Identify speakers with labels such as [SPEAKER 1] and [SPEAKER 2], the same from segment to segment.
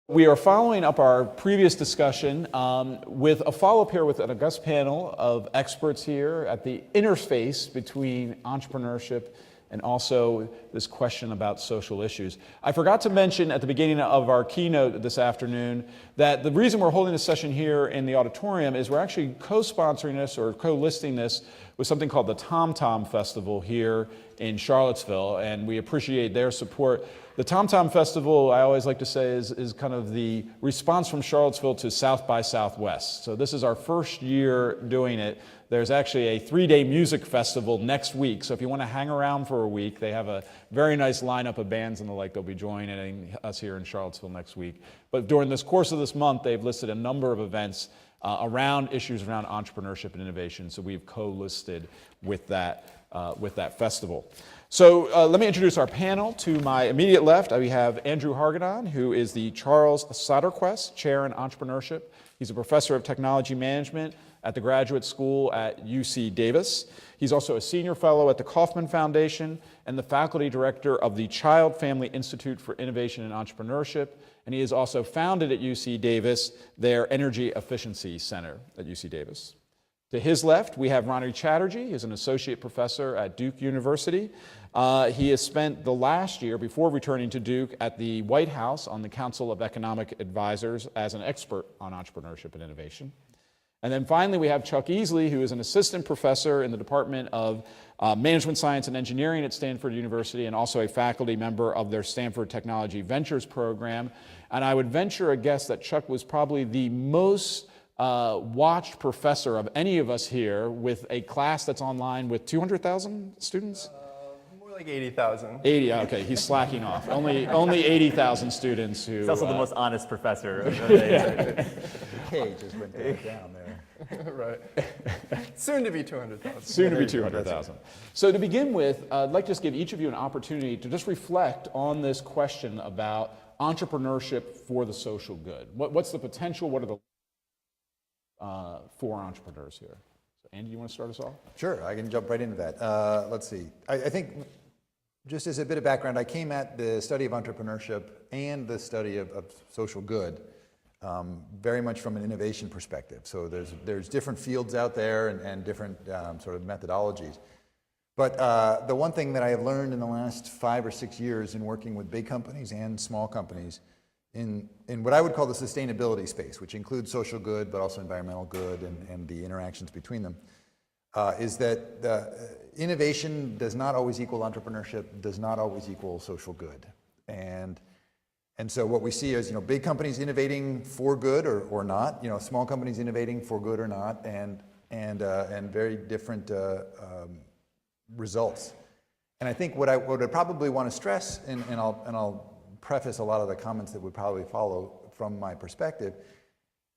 [SPEAKER 1] We are following up our previous discussion with a follow-up here with an august panel of experts here at the interface between entrepreneurship and also this question about social issues. I forgot to mention at the beginning of our keynote this afternoon that the reason we're holding this session here in the auditorium is we're actually co-sponsoring this or co-listing this with something called the Tom Tom Festival here in Charlottesville, and we appreciate their support. The Tom Tom Festival, I always like to say, is kind of the response from Charlottesville to South by Southwest. So this is our first year doing it. There's actually a 3-day music festival next week. So if you want to hang around for a week, they have a very nice lineup of bands and the like. They'll be joining us here in Charlottesville next week. But during this course of this month, they've listed a number of events around issues around entrepreneurship and innovation. So we've co-listed with that festival. So let me introduce our panel. To my immediate left, we have Andrew Hargadon, who is the Charles Soderquist Chair in Entrepreneurship. He's a professor of technology management at the Graduate School at UC Davis. He's also a senior fellow at the Kauffman Foundation and the faculty director of the Child Family Institute for Innovation and Entrepreneurship. And he has also founded at UC Davis their Energy Efficiency Center at UC Davis. To his left, we have Ronnie Chatterji. He's an associate professor at Duke University. He has spent the last year, before returning to Duke, at the White House on the Council of Economic Advisors as an expert on entrepreneurship and innovation. And then finally, we have Chuck Eesley, who is an assistant professor in the Department of Management Science and Engineering at Stanford University and also a faculty member of their Stanford Technology Ventures program. And I would venture a guess that Chuck was probably the most watched professor of any of us here with a class that's online with 200,000 students?
[SPEAKER 2] More like 80,000.
[SPEAKER 1] 80, okay, he's slacking off. Only 80,000 students who...
[SPEAKER 3] He's also the most honest professor.
[SPEAKER 4] The K just went down there.
[SPEAKER 2] Right. Soon to be 200,000.
[SPEAKER 1] Soon to be 200,000. So to begin with, I'd like to just give each of you an opportunity to just reflect on this question about entrepreneurship for the social good. What's the potential? What are the for entrepreneurs here? So Andy, you want to start us off?
[SPEAKER 4] Sure, I can jump right into that. Let's see. I think, just as a bit of background, I came at the study of entrepreneurship and the study of social good very much from an innovation perspective. So there's different fields out there and different sort of methodologies. But the one thing that I have learned in the last 5 or 6 years in working with big companies and small companies in what I would call the sustainability space, which includes social good, but also environmental good and the interactions between them, is that innovation does not always equal entrepreneurship, does not always equal social good. And so what we see is, big companies innovating for good or not, small companies innovating for good or not, and very different results. And I think what I probably want to stress, and I'll preface a lot of the comments that would probably follow from my perspective,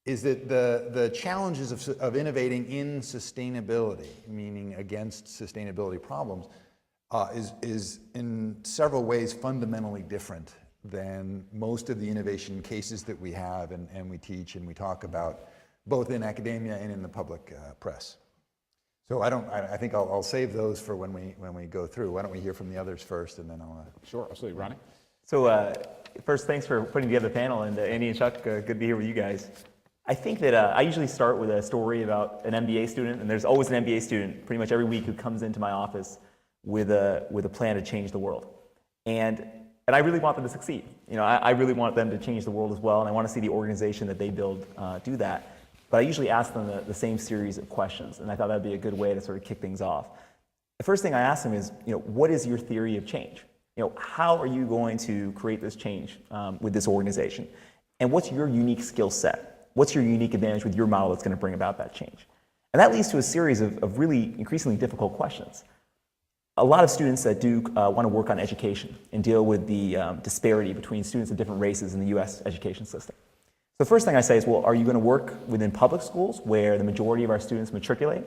[SPEAKER 4] is that the challenges of innovating in sustainability, meaning against sustainability problems, is in several ways fundamentally different than most of the innovation cases that we have and we teach and we talk about, both in academia and in the public press. So I think I'll save those for when we go through. Why don't we hear from the others first, and then I'll...
[SPEAKER 1] Sure, absolutely. Ronnie?
[SPEAKER 3] So first, thanks for putting together the panel, and Andy and Chuck, good to be here with you guys. I think that I usually start with a story about an MBA student, and there's always an MBA student pretty much every week who comes into my office with a plan to change the world. And I really want them to succeed. I really want them to change the world as well, and I want to see the organization that they build do that. But I usually ask them the same series of questions, and I thought that'd be a good way to sort of kick things off. The first thing I ask them is, what is your theory of change? How are you going to create this change with this organization? And what's your unique skill set? What's your unique advantage with your model that's going to bring about that change? And that leads to a series of really increasingly difficult questions. A lot of students at Duke want to work on education and deal with the disparity between students of different races in the US education system. So the first thing I say is, well, are you going to work within public schools where the majority of our students matriculate?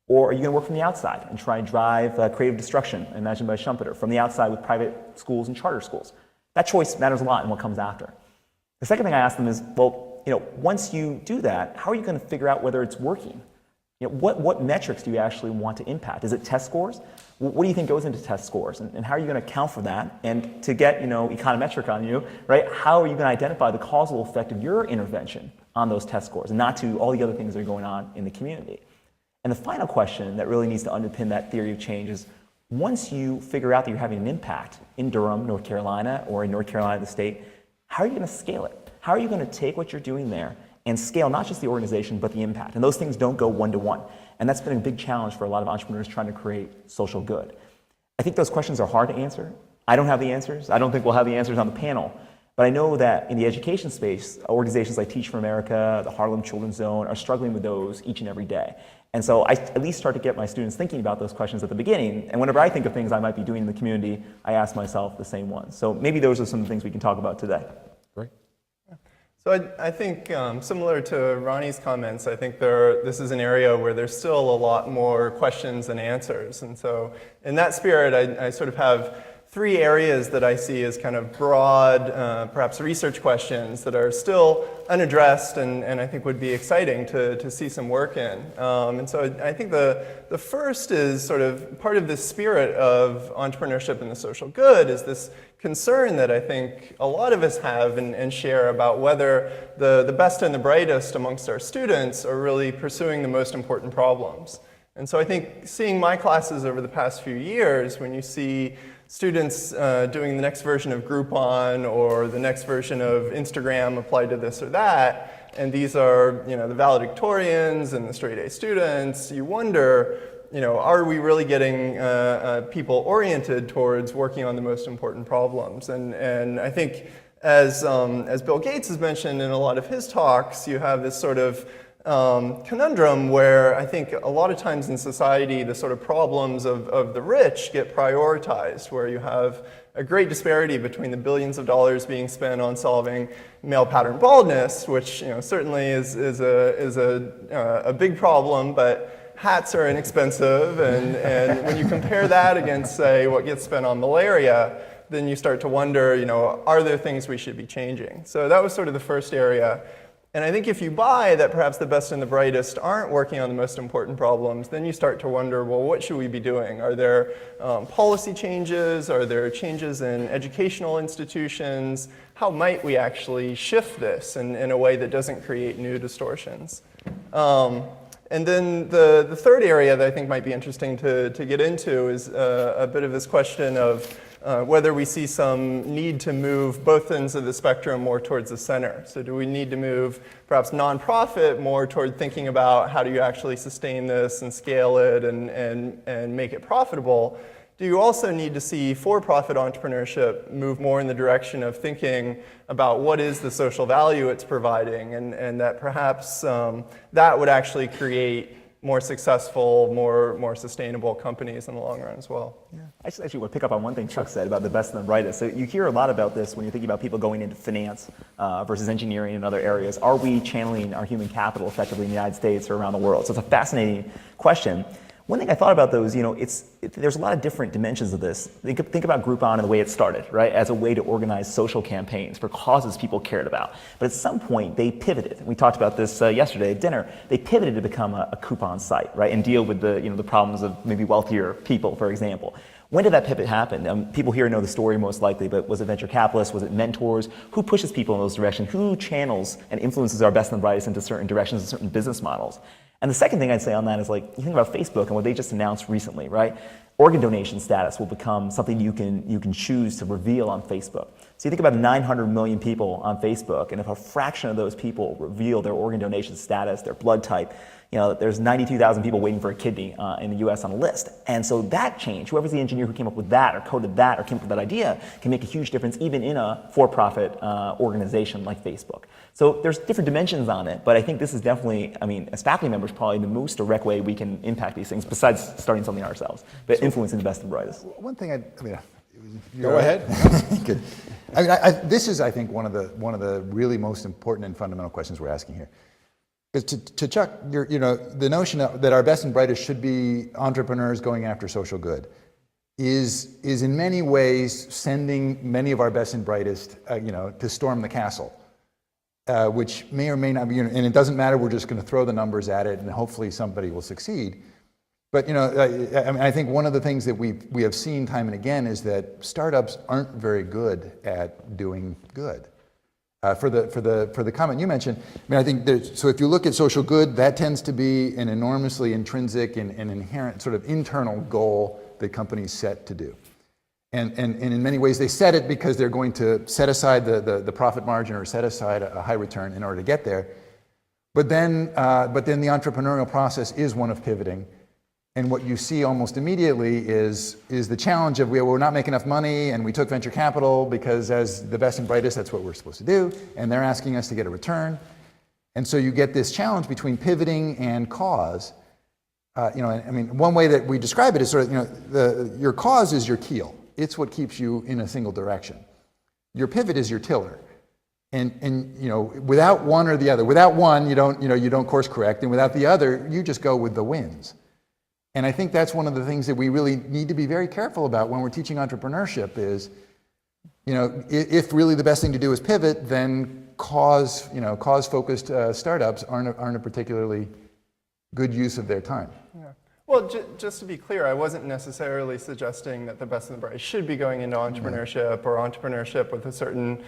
[SPEAKER 3] Or are you going to work from the outside and try and drive creative destruction, imagined by Schumpeter, from the outside with private schools and charter schools? That choice matters a lot in what comes after. The second thing I ask them is, well, once you do that, how are you going to figure out whether it's working? What metrics do you actually want to impact? Is it test scores? What do you think goes into test scores? And how are you going to account for that? And to get econometric on you, right? How are you going to identify the causal effect of your intervention on those test scores, and not to all the other things that are going on in the community? And the final question that really needs to underpin that theory of change is, once you figure out that you're having an impact in Durham, North Carolina, or in North Carolina, the state, how are you going to scale it? How are you going to take what you're doing there and scale not just the organization, but the impact? And those things don't go one-to-one. And that's been a big challenge for a lot of entrepreneurs trying to create social good. I think those questions are hard to answer. I don't have the answers. I don't think we'll have the answers on the panel. But I know that in the education space, organizations like Teach for America, the Harlem Children's Zone are struggling with those each and every day. And so I at least start to get my students thinking about those questions at the beginning. And whenever I think of things I might be doing in the community, I ask myself the same ones. So maybe those are some of the things we can talk about today.
[SPEAKER 1] Great.
[SPEAKER 2] So I think similar to Ronnie's comments, I think this is an area where there's still a lot more questions than answers. And so in that spirit, I sort of have three areas that I see as kind of broad, perhaps research questions that are still unaddressed and I think would be exciting to see some work in. And so I think the first is sort of part of this spirit of entrepreneurship and the social good is this concern that I think a lot of us have and share about whether the best and the brightest amongst our students are really pursuing the most important problems. And so I think seeing my classes over the past few years, when you see students doing the next version of Groupon or the next version of Instagram applied to this or that, and these are the valedictorians and the straight-A students, you wonder, are we really getting people oriented towards working on the most important problems? And I think as Bill Gates has mentioned in a lot of his talks, you have this sort of conundrum where I think a lot of times in society the sort of problems of the rich get prioritized, where you have a great disparity between the billions of dollars being spent on solving male pattern baldness, which certainly is a big problem, but hats are inexpensive, and when you compare that against, say, what gets spent on malaria, then you start to wonder, are there things we should be changing? So that was sort of the first area. And I think if you buy that perhaps the best and the brightest aren't working on the most important problems, then you start to wonder, well, what should we be doing? Are there policy changes? Are there changes in educational institutions? How might we actually shift this in a way that doesn't create new distortions? And then the third area that I think might be interesting to get into is a bit of this question of whether we see some need to move both ends of the spectrum more towards the center. So do we need to move perhaps nonprofit more toward thinking about how do you actually sustain this and scale it and make it profitable? Do you also need to see for-profit entrepreneurship move more in the direction of thinking about what is the social value it's providing, and that perhaps that would actually create more successful, more sustainable companies in the long run as well.
[SPEAKER 3] Yeah. I just actually want to pick up on one thing Chuck said about the best and the brightest. So you hear a lot about this when you're thinking about people going into finance versus engineering and other areas. Are we channeling our human capital effectively in the United States or around the world? So it's a fascinating question. One thing I thought about though is, there's a lot of different dimensions of this. Think about Groupon and the way it started, right? As a way to organize social campaigns for causes people cared about. But at some point they pivoted. We talked about this yesterday at dinner. They pivoted to become a coupon site, right? And deal with the problems of maybe wealthier people, for example. When did that pivot happen? People here know the story most likely, but was it venture capitalists? Was it mentors? Who pushes people in those directions? Who channels and influences our best and brightest into certain directions and certain business models? And the second thing I'd say on that is, you think about Facebook and what they just announced recently, right? Organ donation status will become something you can choose to reveal on Facebook. So you think about 900 million people on Facebook, and if a fraction of those people reveal their organ donation status, their blood type, there's 92,000 people waiting for a kidney in the US on a list. And so that change, whoever's the engineer who came up with that or coded that or came up with that idea, can make a huge difference even in a for-profit organization like Facebook. So there's different dimensions on it, but I think this is definitely, as faculty members, probably the most direct way we can impact these things, besides starting something ourselves, but influencing the best and brightest.
[SPEAKER 4] One thing
[SPEAKER 1] Go ahead.
[SPEAKER 4] Good. This is, I think, one of the really most important and fundamental questions we're asking here. Because to Chuck, the notion that our best and brightest should be entrepreneurs going after social good is in many ways sending many of our best and brightest, to storm the castle. which may or may not be, and it doesn't matter, we're just going to throw the numbers at it and hopefully somebody will succeed. But I think one of the things that we have seen time and again is that startups aren't very good at doing good. For the comment you mentioned, I think so if you look at social good, that tends to be an enormously intrinsic and inherent sort of internal goal that companies set to do. And in many ways they set it because they're going to set aside the profit margin or set aside a high return in order to get there. But then the entrepreneurial process is one of pivoting. And what you see almost immediately is the challenge of we're not making enough money and we took venture capital because as the best and brightest, that's what we're supposed to do. And they're asking us to get a return. And so you get this challenge between pivoting and cause. One way that we describe it is sort of, your cause is your keel. It's what keeps you in a single direction. Your pivot is your tiller. And without one or the other, without one, you don't course correct. And without the other, you just go with the winds. And I think that's one of the things that we really need to be very careful about when we're teaching entrepreneurship is, if really the best thing to do is pivot, then cause-focused startups aren't a particularly good use of their time.
[SPEAKER 2] Yeah. Well, just to be clear, I wasn't necessarily suggesting that the best and the brightest should be going into entrepreneurship or entrepreneurship with a certain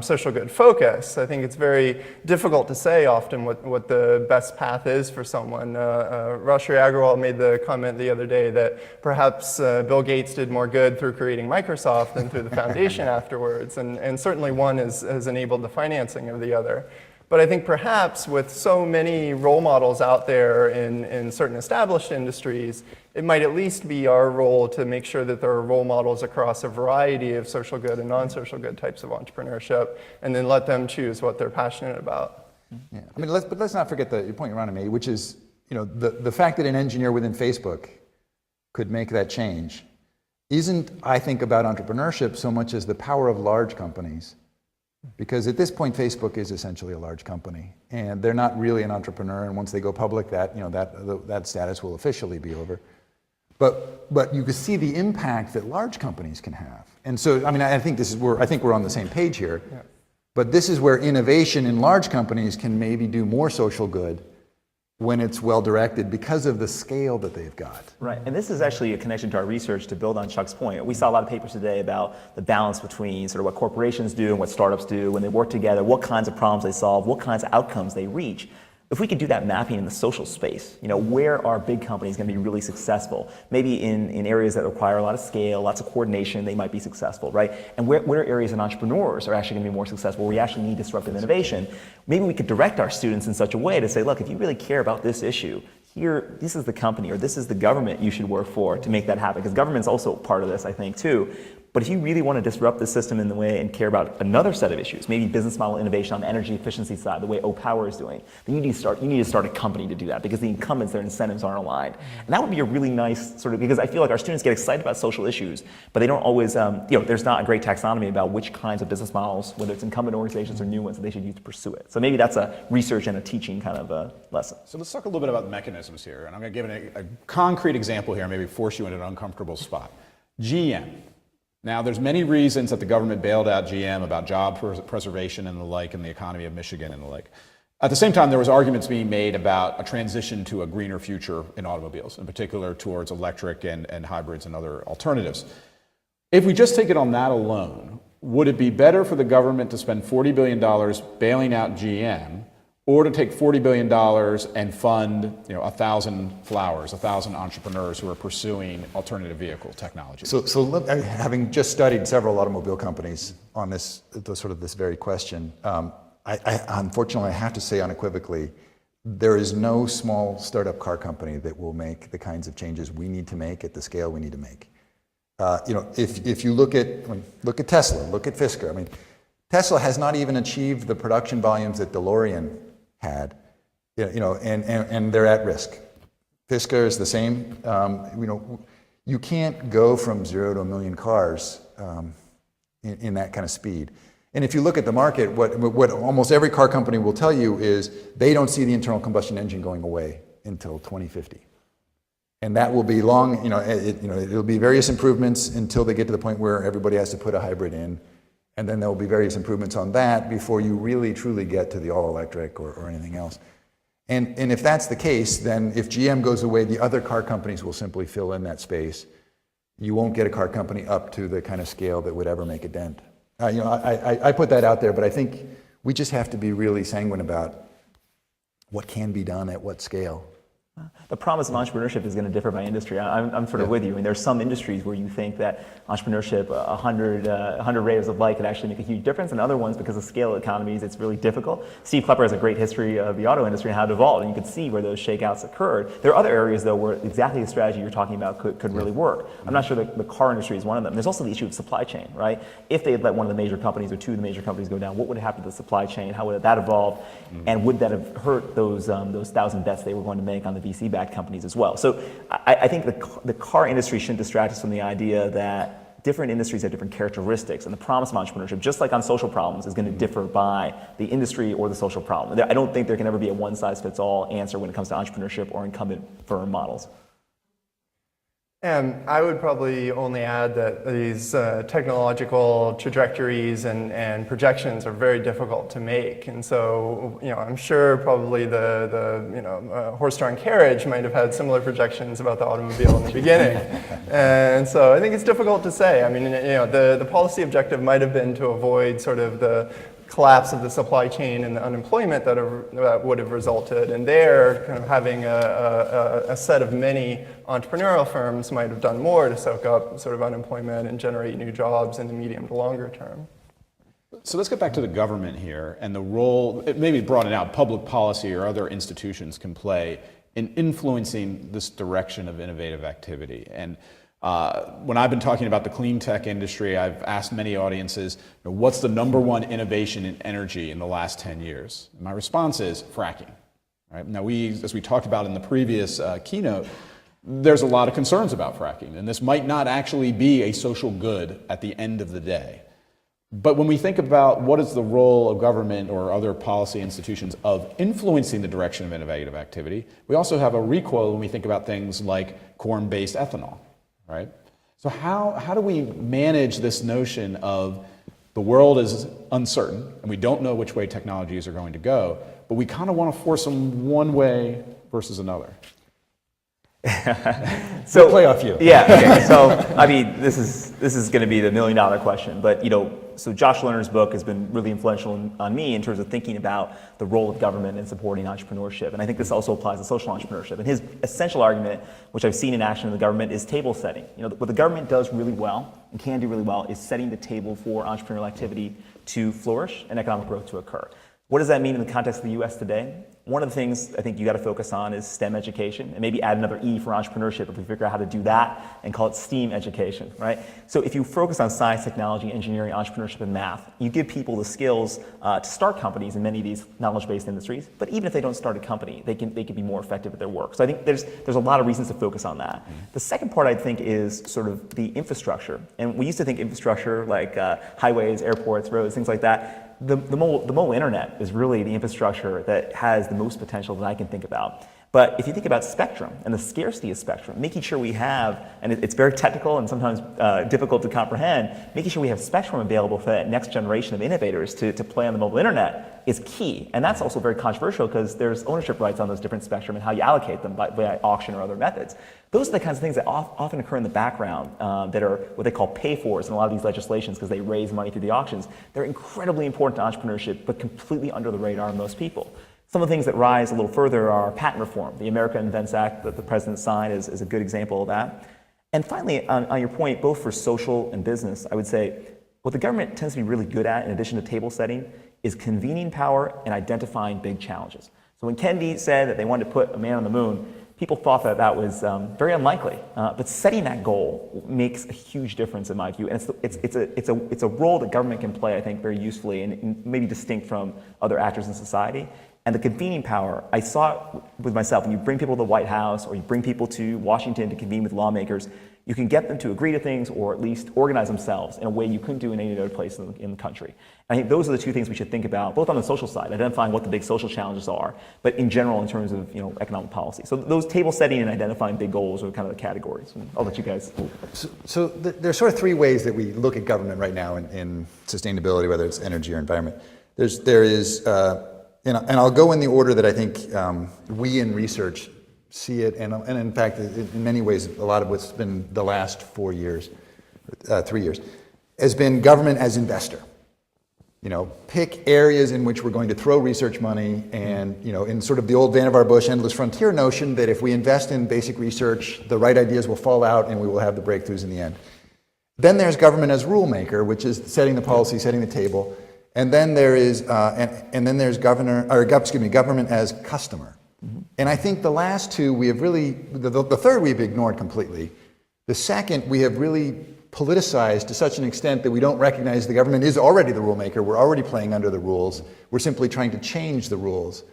[SPEAKER 2] social good focus. I think it's very difficult to say often what the best path is for someone. Rashri Agrawal made the comment the other day that perhaps Bill Gates did more good through creating Microsoft than through the foundation afterwards, and certainly one has enabled the financing of the other. But I think perhaps with so many role models out there in certain established industries, it might at least be our role to make sure that there are role models across a variety of social good and non-social good types of entrepreneurship, and then let them choose what they're passionate about.
[SPEAKER 4] Yeah. But let's not forget the point Ronnie made, which is, the fact that an engineer within Facebook could make that change isn't, I think, about entrepreneurship so much as the power of large companies. Because at this point, Facebook is essentially a large company, and they're not really an entrepreneur. And once they go public, that status will officially be over. But you can see the impact that large companies can have. And so, I think we're on the same page here. Yeah. But this is where innovation in large companies can maybe do more social good when it's well directed because of the scale that they've got.
[SPEAKER 3] Right, and this is actually a connection to our research to build on Chuck's point. We saw a lot of papers today about the balance between sort of what corporations do and what startups do when they work together, what kinds of problems they solve, what kinds of outcomes they reach. If we could do that mapping in the social space, where are big companies going to be really successful? Maybe in areas that require a lot of scale, lots of coordination, they might be successful, right? And where areas and entrepreneurs are actually going to be more successful, where we actually need disruptive innovation, maybe we could direct our students in such a way to say, look, if you really care about this issue, here, this is the company or this is the government you should work for to make that happen. Because government's also part of this, I think, too. But if you really want to disrupt the system in the way and care about another set of issues, maybe business model innovation on the energy efficiency side, the way O-Power is doing, then you need to start a company to do that because the incumbents, their incentives aren't aligned. And that would be a really nice sort of, because I feel like our students get excited about social issues, but they don't always, there's not a great taxonomy about which kinds of business models, whether it's incumbent organizations or new ones, that they should use to pursue it. So maybe that's a research and a teaching kind of a lesson.
[SPEAKER 1] So let's talk a little bit about the mechanisms here. And I'm going to give a concrete example here, maybe force you into an uncomfortable spot. GM. Now, there's many reasons that the government bailed out GM about job preservation and the like, and the economy of Michigan and the like. At the same time, there was arguments being made about a transition to a greener future in automobiles, in particular towards electric and hybrids and other alternatives. If we just take it on that alone, would it be better for the government to spend $40 billion bailing out GM, or to take $40 billion and fund 1,000 entrepreneurs who are pursuing alternative vehicle technology?
[SPEAKER 4] So having just studied several automobile companies on this very question, unfortunately I have to say unequivocally, there is no small startup car company that will make the kinds of changes we need to make at the scale we need to make. If you look at Tesla, look at Fisker. Tesla has not even achieved the production volumes that DeLorean had, and they're at risk. Fisker is the same. You can't go from 0 to 1 million cars in that kind of speed. And if you look at the market, what almost every car company will tell you is they don't see the internal combustion engine going away until 2050. And that will be long. It'll be various improvements until they get to the point where everybody has to put a hybrid in. And then there will be various improvements on that before you really truly get to the all-electric or anything else. And if that's the case, then if GM goes away, the other car companies will simply fill in that space. You won't get a car company up to the kind of scale that would ever make a dent. I put that out there, but I think we just have to be really sanguine about what can be done at what scale.
[SPEAKER 3] The promise of entrepreneurship is going to differ by industry. I'm sort of with you. I mean, there's some industries where you think that entrepreneurship, 100 rays of light could actually make a huge difference, and other ones, because of scale economies, it's really difficult. Steve Klepper has a great history of the auto industry and how it evolved, and you could see where those shakeouts occurred. There are other areas, though, where exactly the strategy you're talking about could really work. I'm not sure that the car industry is one of them. There's also the issue of supply chain, right? If they had let one of the major companies or two of the major companies go down, what would happen to the supply chain? How would that evolve? And would that have hurt those 1,000 bets they were going to make on the VC-backed companies as well? So I think the car industry shouldn't distract us from the idea that different industries have different characteristics, and the promise of entrepreneurship, just like on social problems, is going to differ by the industry or the social problem. I don't think there can ever be a one-size-fits-all answer when it comes to entrepreneurship or incumbent firm models.
[SPEAKER 2] And I would probably only add that these technological trajectories and projections are very difficult to make. And so, I'm sure probably the horse-drawn carriage might have had similar projections about the automobile in the beginning. And so I think it's difficult to say. I mean, the policy objective might have been to avoid sort of the collapse of the supply chain and the unemployment that would have resulted. And there, kind of having a set of many entrepreneurial firms might have done more to soak up sort of unemployment and generate new jobs in the medium to longer term.
[SPEAKER 1] So let's get back to the government here and the role, maybe broaden out, public policy or other institutions can play in influencing this direction of innovative activity. And when I've been talking about the clean tech industry, I've asked many audiences, what's the number one innovation in energy in the last 10 years? And my response is fracking. Right? Now, as we talked about in the previous keynote, there's a lot of concerns about fracking, and this might not actually be a social good at the end of the day. But when we think about what is the role of government or other policy institutions of influencing the direction of innovative activity, we also have a recoil when we think about things like corn-based ethanol. Right? So how do we manage this notion of the world is uncertain and we don't know which way technologies are going to go, but we kind of want to force them one way versus another?
[SPEAKER 3] So
[SPEAKER 4] play off you.
[SPEAKER 3] Yeah. Okay. So I mean, this is going to be the $1 million question, but so Josh Lerner's book has been really influential on me in terms of thinking about the role of government in supporting entrepreneurship, and I think this also applies to social entrepreneurship. And his essential argument, which I've seen in action in the government, is table setting. What the government does really well and can do really well is setting the table for entrepreneurial activity to flourish and economic growth to occur. What does that mean in the context of the U.S. today? One of the things I think you got to focus on is STEM education, and maybe add another E for entrepreneurship if we figure out how to do that and call it STEAM education, right? So if you focus on science, technology, engineering, entrepreneurship, and math, you give people the skills to start companies in many of these knowledge-based industries. But even if they don't start a company, they can be more effective at their work. So I think there's a lot of reasons to focus on that. The second part I think is sort of the infrastructure, and we used to think infrastructure like highways, airports, roads, things like that. The mobile internet is really the infrastructure that has the most potential that I can think about. But if you think about spectrum and the scarcity of spectrum, making sure we have, and it's very technical and sometimes difficult to comprehend, making sure we have spectrum available for that next generation of innovators to play on the mobile internet is key. And that's also very controversial because there's ownership rights on those different spectrum and how you allocate them by auction or other methods. Those are the kinds of things that often occur in the background that are what they call pay-fors in a lot of these legislations because they raise money through the auctions. They're incredibly important to entrepreneurship, but completely under the radar of most people. Some of the things that rise a little further are patent reform. The America Invents Act that the president signed is a good example of that. And finally, on your point, both for social and business, I would say what the government tends to be really good at, in addition to table setting, is convening power and identifying big challenges. So when Kennedy said that they wanted to put a man on the moon, people thought that was very unlikely. But setting that goal makes a huge difference in my view. And it's a role that government can play, I think, very usefully and maybe distinct from other actors in society. And the convening power, I saw it with myself. When you bring people to the White House or you bring people to Washington to convene with lawmakers, you can get them to agree to things or at least organize themselves in a way you couldn't do in any other place in the country. And I think those are the two things we should think about, both on the social side, identifying what the big social challenges are, but in general in terms of economic policy. So those table setting and identifying big goals are kind of the categories. And I'll let you guys.
[SPEAKER 4] So there's sort of three ways that we look at government right now in sustainability, whether it's energy or environment. There is, and I'll go in the order that I think we in research see it, and in fact, in many ways, a lot of what's been the last 4 years, 3 years, has been government as investor. Pick areas in which we're going to throw research money, and in sort of the old Vannevar Bush endless frontier notion that if we invest in basic research, the right ideas will fall out and we will have the breakthroughs in the end. Then there's government as rule maker, which is setting the policy, setting the table, and then there is, and then there's government as customer. And I think the last two we have really, the third we've ignored completely. The second we have really politicized to such an extent that we don't recognize the government is already the rule maker. We're already playing under the rules. We're simply trying to change the rules.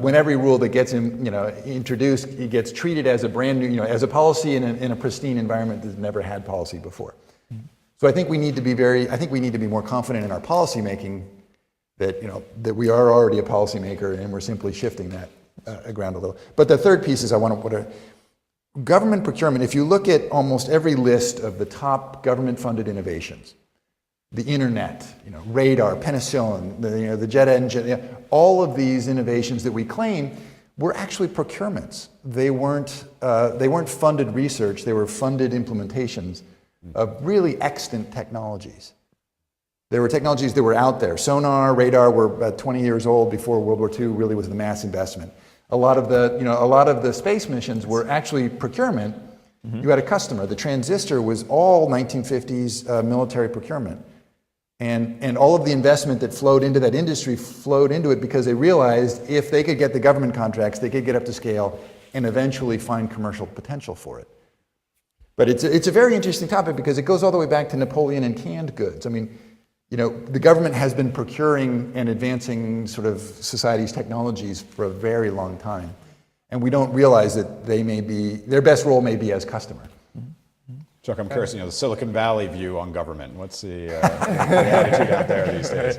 [SPEAKER 4] When every rule that gets introduced, it gets treated as a brand new, as a policy in a pristine environment that's never had policy before. So I think we need to be more confident in our policy making that we are already a policymaker and we're simply shifting that ground a little. But the third piece is government procurement. If you look at almost every list of the top government-funded innovations, the internet, radar, penicillin, the jet engine, all of these innovations that we claim were actually procurements. They weren't funded research. They were funded implementations of really extant technologies. There were technologies that were out there. Sonar, radar were about 20 years old before World War II really was the mass investment. A lot of the space missions were actually procurement. You had a customer. The transistor was all 1950s military procurement. And all of the investment that flowed into that industry flowed into it because they realized if they could get the government contracts, they could get up to scale and eventually find commercial potential for it. But it's a very interesting topic because it goes all the way back to Napoleon and canned goods. I mean, the government has been procuring and advancing sort of society's technologies for a very long time. And we don't realize that their best role may be as customer.
[SPEAKER 1] Chuck, I'm curious, the Silicon Valley view on government. What's the attitude out there these days?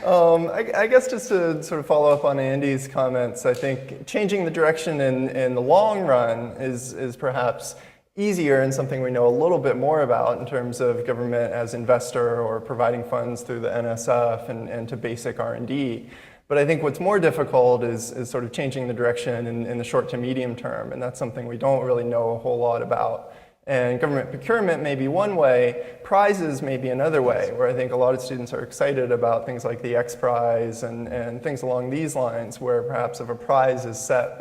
[SPEAKER 2] I guess just to sort of follow up on Andy's comments, I think changing the direction in the long run is perhaps easier and something we know a little bit more about in terms of government as investor or providing funds through the NSF and to basic R&D. But I think what's more difficult is sort of changing the direction in the short to medium term, and that's something we don't really know a whole lot about. And government procurement may be one way, prizes may be another way, where I think a lot of students are excited about things like the X Prize and things along these lines, where perhaps if a prize is set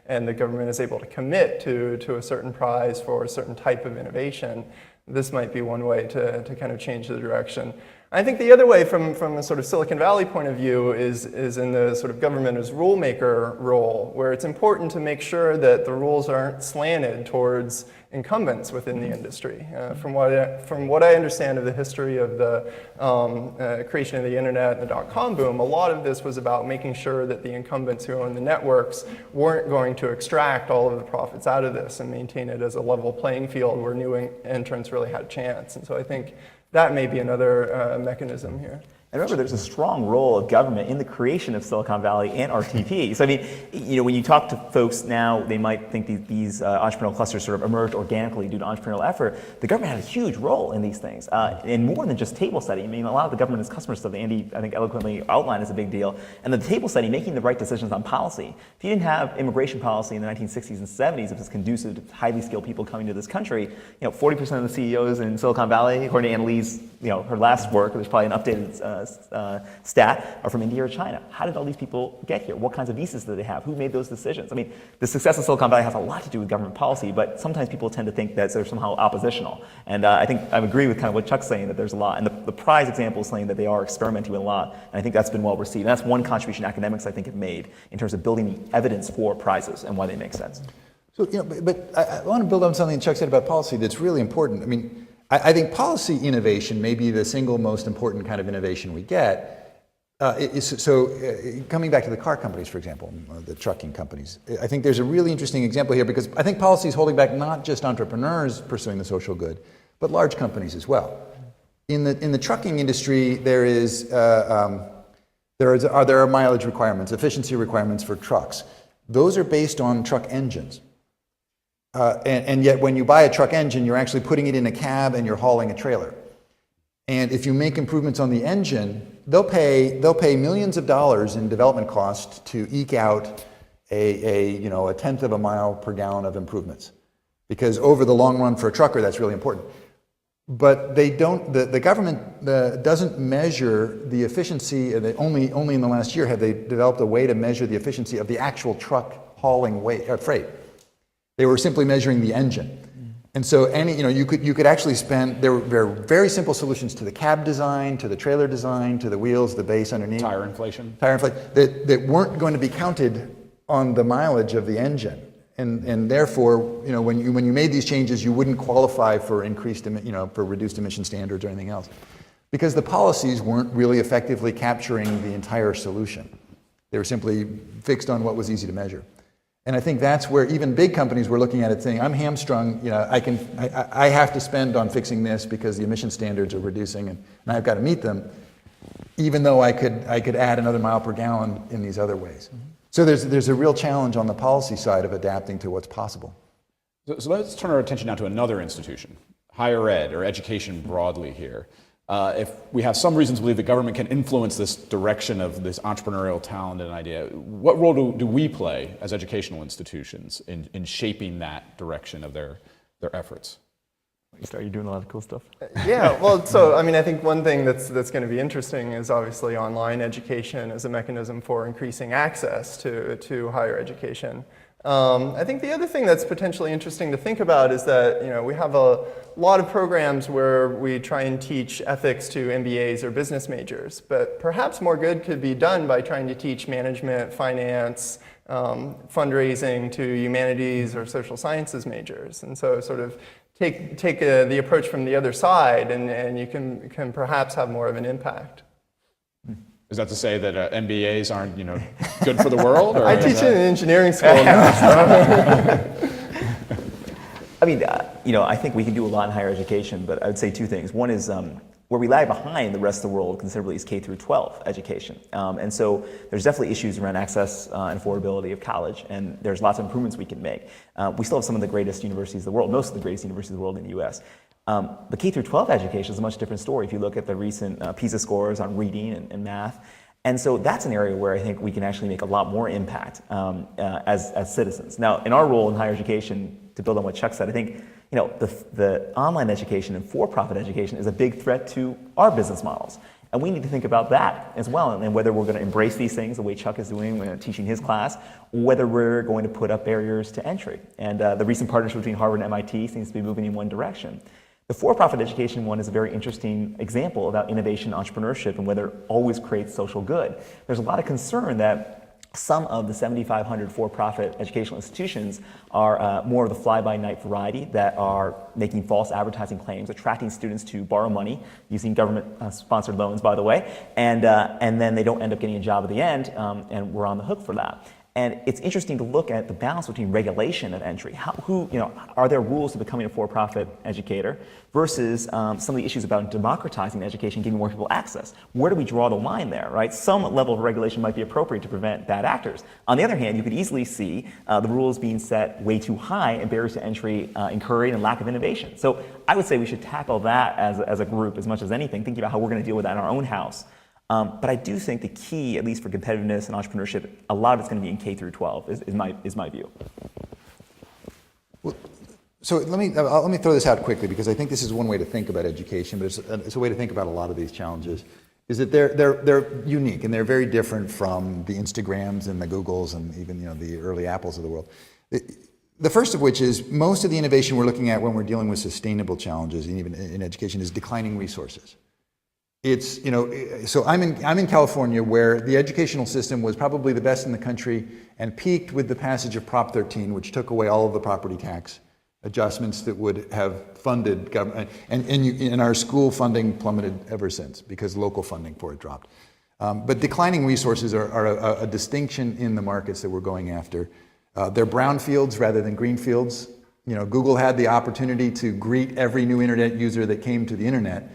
[SPEAKER 2] and the government is able to commit to a certain prize for a certain type of innovation, this might be one way to kind of change the direction. I think the other way from the sort of Silicon Valley point of view is in the sort of government as rule maker role, where it's important to make sure that the rules aren't slanted towards incumbents within the industry. From what I understand of the history of the creation of the internet and the dot-com boom, a lot of this was about making sure that the incumbents who own the networks weren't going to extract all of the profits out of this and maintain it as a level playing field where new entrants really had a chance. And so I think that may be another mechanism here.
[SPEAKER 3] And remember, there's a strong role of government in the creation of Silicon Valley and RTP. So I mean, when you talk to folks now, they might think these entrepreneurial clusters sort of emerged organically due to entrepreneurial effort. The government had a huge role in these things, and more than just table setting. I mean, a lot of the government as customer stuff that Andy, I think, eloquently outlined is a big deal. And the table setting, making the right decisions on policy. If you didn't have immigration policy in the 1960s and 70s, if it's conducive to highly skilled people coming to this country, 40% of the CEOs in Silicon Valley, according to Annalee's, her last work, there's probably an updated stat, are from India or China. How did all these people get here? What kinds of visas did they have? Who made those decisions? I mean, the success of Silicon Valley has a lot to do with government policy, but sometimes people tend to think that they're somehow oppositional. And I think I agree with kind of what Chuck's saying, that there's a lot. And the prize example is saying that they are experimenting with a lot. And I think that's been well received. And that's one contribution academics, I think, have made in terms of building the evidence for prizes and why they make sense.
[SPEAKER 4] So, but I want to build on something Chuck said about policy that's really important. I mean, I think policy innovation may be the single most important kind of innovation we get. Coming back to the car companies, for example, the trucking companies, I think there's a really interesting example here because I think policy is holding back not just entrepreneurs pursuing the social good, but large companies as well. In the trucking industry, there are mileage requirements, efficiency requirements for trucks. Those are based on truck engines. And yet when you buy a truck engine, you're actually putting it in a cab and you're hauling a trailer. And if you make improvements on the engine, they'll pay millions of dollars in development costs to eke out a tenth of a mile per gallon of improvements. Because over the long run for a trucker, that's really important. But they don't. The government doesn't measure the efficiency. Only in the last year have they developed a way to measure the efficiency of the actual truck hauling freight. They were simply measuring the engine. And so you could actually spend, there were very simple solutions to the cab design, to the trailer design, to the wheels, the base underneath.
[SPEAKER 1] Tire inflation,
[SPEAKER 4] that weren't going to be counted on the mileage of the engine. And therefore, when you made these changes, you wouldn't qualify for for reduced emission standards or anything else. Because the policies weren't really effectively capturing the entire solution. They were simply fixed on what was easy to measure. And I think that's where even big companies were looking at it saying, I'm hamstrung, I have to spend on fixing this because the emission standards are reducing and I've got to meet them, even though I could add another mile per gallon in these other ways. Mm-hmm. So there's a real challenge on the policy side of adapting to what's possible.
[SPEAKER 1] So let's turn our attention now to another institution, higher ed or education broadly here. If we have some reasons to believe the government can influence this direction of this entrepreneurial talent and idea, what role do we play as educational institutions in shaping that direction of their efforts?
[SPEAKER 3] You're doing a lot of cool stuff.
[SPEAKER 2] Yeah, well, so I think one thing that's going to be interesting is obviously online education as a mechanism for increasing access to higher education. I think the other thing that's potentially interesting to think about is that we have a lot of programs where we try and teach ethics to MBAs or business majors, but perhaps more good could be done by trying to teach management, finance, fundraising to humanities or social sciences majors. And so sort of take the approach from the other side and you can perhaps have more of an impact.
[SPEAKER 1] Is that to say that MBAs aren't, good for the world? Or
[SPEAKER 2] I teach in an engineering school now. So.
[SPEAKER 3] I think we can do a lot in higher education, but I would say two things. One is where we lag behind the rest of the world considerably is K through 12 education. And so there's definitely issues around access and affordability of college, and there's lots of improvements we can make. We still have some of the greatest universities in the world, most of the greatest universities in the world in the US. But K through 12 education is a much different story if you look at the recent PISA scores on reading and math. And so that's an area where I think we can actually make a lot more impact as citizens. Now, in our role in higher education, to build on what Chuck said, I think the online education and for-profit education is a big threat to our business models. And we need to think about that as well, and whether we're going to embrace these things the way Chuck is doing when teaching his class, or whether we're going to put up barriers to entry. And the recent partnership between Harvard and MIT seems to be moving in one direction. The for-profit education one is a very interesting example about innovation and entrepreneurship and whether it always creates social good. There's a lot of concern that some of the 7,500 for-profit educational institutions are more of the fly-by-night variety that are making false advertising claims, attracting students to borrow money using government-sponsored loans, by the way, and then they don't end up getting a job at the end, and we're on the hook for that. And it's interesting to look at the balance between regulation of entry. Are there rules to becoming a for-profit educator versus some of the issues about democratizing education, giving more people access? Where do we draw the line there, right? Some level of regulation might be appropriate to prevent bad actors. On the other hand, you could easily see the rules being set way too high and barriers to entry incurring and lack of innovation. So I would say we should tackle that as a group as much as anything, thinking about how we're going to deal with that in our own house. But I do think the key, at least for competitiveness and entrepreneurship, a lot of it's going to be in K through 12, is my view.
[SPEAKER 4] Well, so let me throw this out quickly because I think this is one way to think about education, but it's a way to think about a lot of these challenges. Is that they're unique and they're very different from the Instagrams and the Googles and even the early Apples of the world. The first of which is most of the innovation we're looking at when we're dealing with sustainable challenges, and even in education, is declining resources. It's, so I'm in California where the educational system was probably the best in the country and peaked with the passage of Prop 13, which took away all of the property tax adjustments that would have funded government. And our school funding plummeted ever since because local funding for it dropped. But declining resources are a distinction in the markets that we're going after. They're brownfields rather than greenfields. You know, Google had the opportunity to greet every new internet user that came to the internet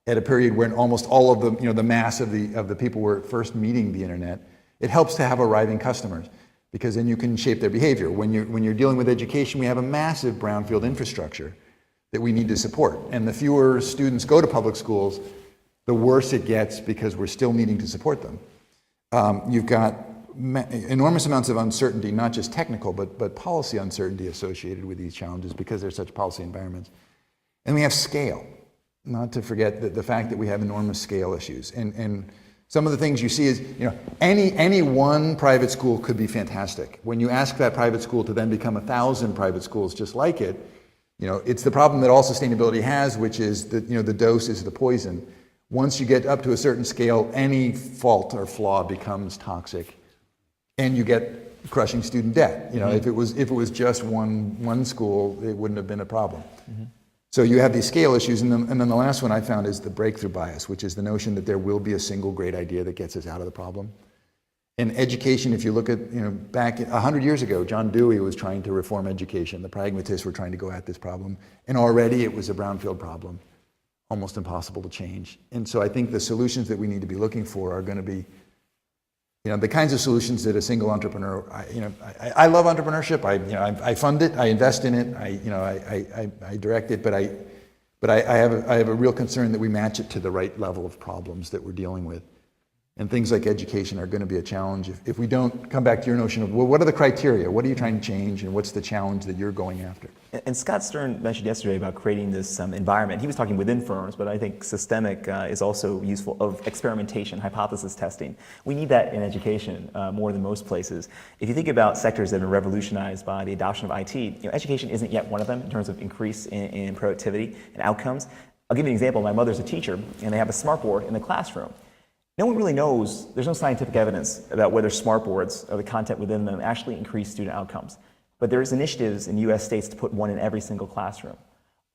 [SPEAKER 4] at a period when almost all of the, you know, the mass of the people were first meeting the internet. It helps to have arriving customers because then you can shape their behavior. When you're dealing with education, we have a massive brownfield infrastructure that we need to support. And the fewer students go to public schools, the worse it gets because we're still needing to support them. You've got enormous amounts of uncertainty, not just technical, but policy uncertainty associated with these challenges because they're such policy environments. And we have scale, not to forget the fact that we have enormous scale issues. And some of the things you see is, you know, any one private school could be fantastic. When you ask that private school to then become 1,000 private schools just like it, you know, it's the problem that all sustainability has, which is that, you know, the dose is the poison. Once you get up to a certain scale, any fault or flaw becomes toxic, and you get crushing student debt. You know, if it was just one school, it wouldn't have been a problem. So you have these scale issues, and then the last one I found is the breakthrough bias, which is the notion that there will be a single great idea that gets us out of the problem. In education, if you look at, you know, back 100 years ago, John Dewey was trying to reform education. The pragmatists were trying to go at this problem, and already it was a brownfield problem, almost impossible to change. And so I think the solutions that we need to be looking for are going to be, you know, the kinds of solutions that a single entrepreneur. I love entrepreneurship. I fund it. I invest in it. I direct it. But I have a real concern that we match it to the right level of problems that we're dealing with. And things like education are going to be a challenge if we don't come back to your notion of, well, what are the criteria? What are you trying to change? And what's the challenge that you're going after?
[SPEAKER 3] And Scott Stern mentioned yesterday about creating this environment. He was talking within firms, but I think systemic is also useful, of experimentation, hypothesis testing. We need that in education more than most places. If you think about sectors that have been revolutionized by the adoption of IT, you know, education isn't yet one of them in terms of increase in productivity and outcomes. I'll give you an example. My mother's a teacher, and they have a smartboard in the classroom. No one really knows, there's no scientific evidence about whether smartboards or the content within them actually increase student outcomes. But there's initiatives in US states to put one in every single classroom.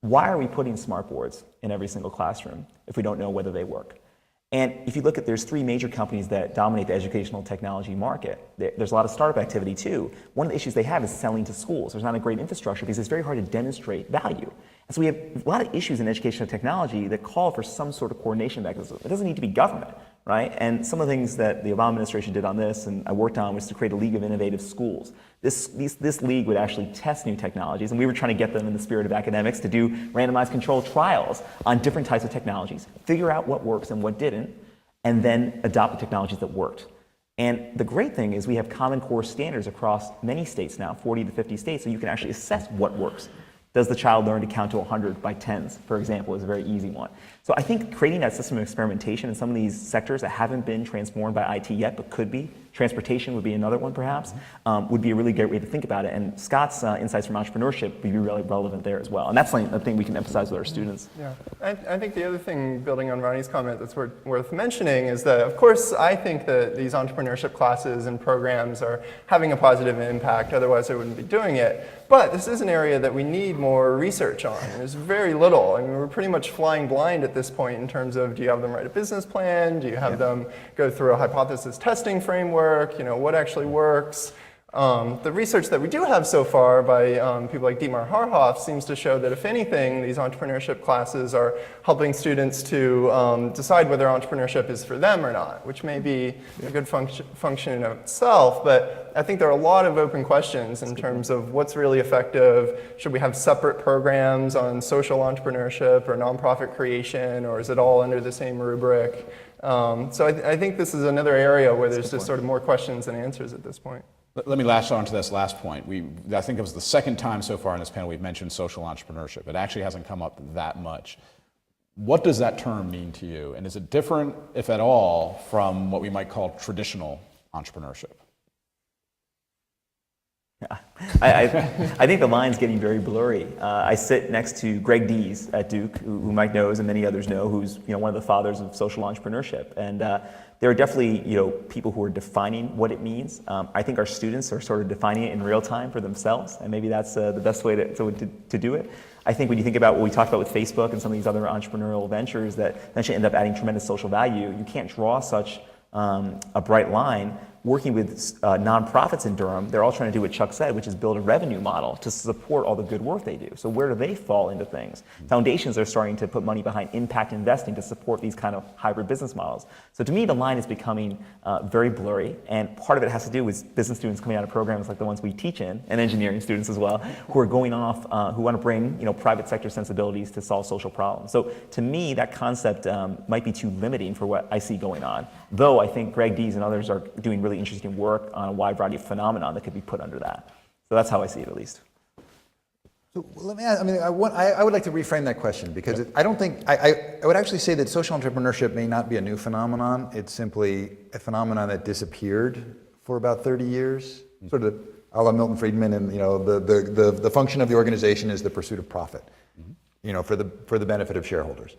[SPEAKER 3] Why are we putting smartboards in every single classroom if we don't know whether they work? And if you look at, there's 3 major companies that dominate the educational technology market. There's a lot of startup activity too. One of the issues they have is selling to schools. There's not a great infrastructure because it's very hard to demonstrate value. And so we have a lot of issues in educational technology that call for some sort of coordination mechanism. It doesn't need to be government, right? And some of the things that the Obama administration did on this and I worked on was to create a League of Innovative Schools. This league would actually test new technologies, and we were trying to get them in the spirit of academics to do randomized controlled trials on different types of technologies, figure out what works and what didn't, and then adopt the technologies that worked. And the great thing is we have Common Core standards across many states now, 40 to 50 states, so you can actually assess what works. Does the child learn to count to 100 by tens, for example, is a very easy one. So I think creating that system of experimentation in some of these sectors that haven't been transformed by IT yet, but could be, transportation would be another one perhaps, would be a really great way to think about it. And Scott's insights from entrepreneurship would be really relevant there as well. And that's something I think we can emphasize with our students.
[SPEAKER 2] Yeah, I think the other thing, building on Ronnie's comment, that's worth mentioning is that, of course, I think that these entrepreneurship classes and programs are having a positive impact, otherwise I wouldn't be doing it. But this is an area that we need more research on. There's very little. I mean, we're pretty much flying blind at this point in terms of, do you have them write a business plan? Do you have them go through a hypothesis testing framework? You know, what actually works? The research that we do have so far by people like Dietmar Harhoff seems to show that, if anything, these entrepreneurship classes are helping students to decide whether entrepreneurship is for them or not, which may be a good function in itself, but I think there are a lot of open questions in terms of what's really effective. Should we have separate programs on social entrepreneurship or nonprofit creation, or is it all under the same rubric? So I think this is another area where there's just sort of more questions than answers at this point.
[SPEAKER 1] Let me latch on to this last point. I think it was the second time so far in this panel we've mentioned social entrepreneurship. It actually hasn't come up that much. What does that term mean to you? And is it different, if at all, from what we might call traditional entrepreneurship?
[SPEAKER 3] I think the line's getting very blurry. I sit next to Greg Dees at Duke, who Mike knows and many others know, who's one of the fathers of social entrepreneurship. And there are definitely people who are defining what it means. I think our students are sort of defining it in real time for themselves, and maybe that's the best way to do it. I think when you think about what we talked about with Facebook and some of these other entrepreneurial ventures that eventually end up adding tremendous social value, you can't draw such a bright line. Working with nonprofits in Durham, they're all trying to do what Chuck said, which is build a revenue model to support all the good work they do. So where do they fall into things? Foundations are starting to put money behind impact investing to support these kind of hybrid business models. So to me, the line is becoming very blurry, and part of it has to do with business students coming out of programs like the ones we teach in, and engineering students as well, who are going off, who want to bring private sector sensibilities to solve social problems. So to me, that concept might be too limiting for what I see going on. Though I think Greg Dees and others are doing really interesting work on a wide variety of phenomena that could be put under that. So that's how I see it, at least.
[SPEAKER 4] So let me ask, I would like to reframe that question, because I don't think, I would actually say that social entrepreneurship may not be a new phenomenon. It's simply a phenomenon that disappeared for about 30 years, sort of a la Milton Friedman, and the function of the organization is the pursuit of profit, for the benefit of shareholders.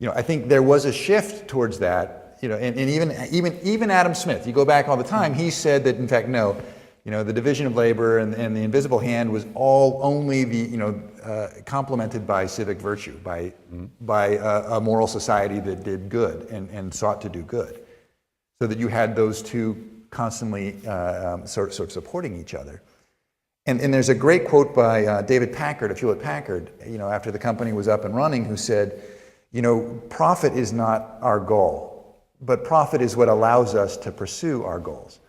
[SPEAKER 4] I think there was a shift towards that. And even Adam Smith, you go back all the time, he said that, in fact, no, the division of labor and the invisible hand was only complemented by civic virtue, by a moral society that did good and sought to do good, so that you had those two constantly sort of supporting each other. And there's a great quote by David Packard of Hewlett-Packard, after the company was up and running, who said, profit is not our goal, but profit is what allows us to pursue our goals.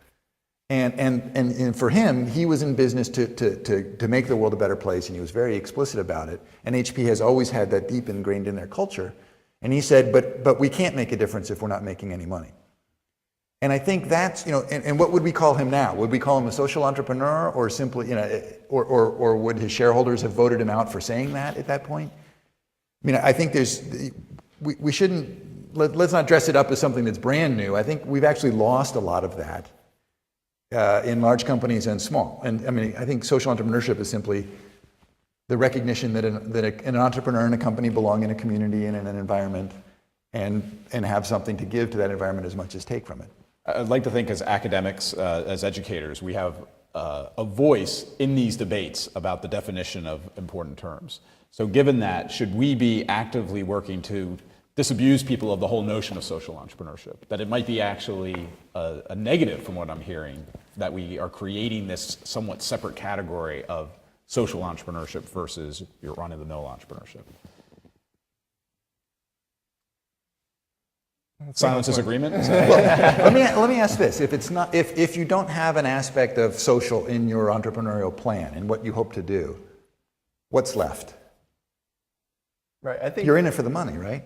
[SPEAKER 4] And for him, he was in business to make the world a better place, and he was very explicit about it. And HP has always had that deep ingrained in their culture. And he said, but we can't make a difference if we're not making any money. And I think that's, and what would we call him now? Would we call him a social entrepreneur, or simply, or would his shareholders have voted him out for saying that at that point? I think we shouldn't, let's not dress it up as something that's brand new. I think we've actually lost a lot of that in large companies and small. And I think social entrepreneurship is simply the recognition that an entrepreneur and a company belong in a community and in an environment, and have something to give to that environment as much as take from it.
[SPEAKER 1] I'd like to think, as academics, as educators, we have a voice in these debates about the definition of important terms. So given that, should we be actively working to disabuse people of the whole notion of social entrepreneurship, that it might be actually a negative, from what I'm hearing, that we are creating this somewhat separate category of social entrepreneurship versus your run-of-the-mill entrepreneurship? Silence is agreement?
[SPEAKER 4] Well, let me ask this: if you don't have an aspect of social in your entrepreneurial plan and what you hope to do, what's left?
[SPEAKER 2] Right. I think
[SPEAKER 4] you're in it for the money, right?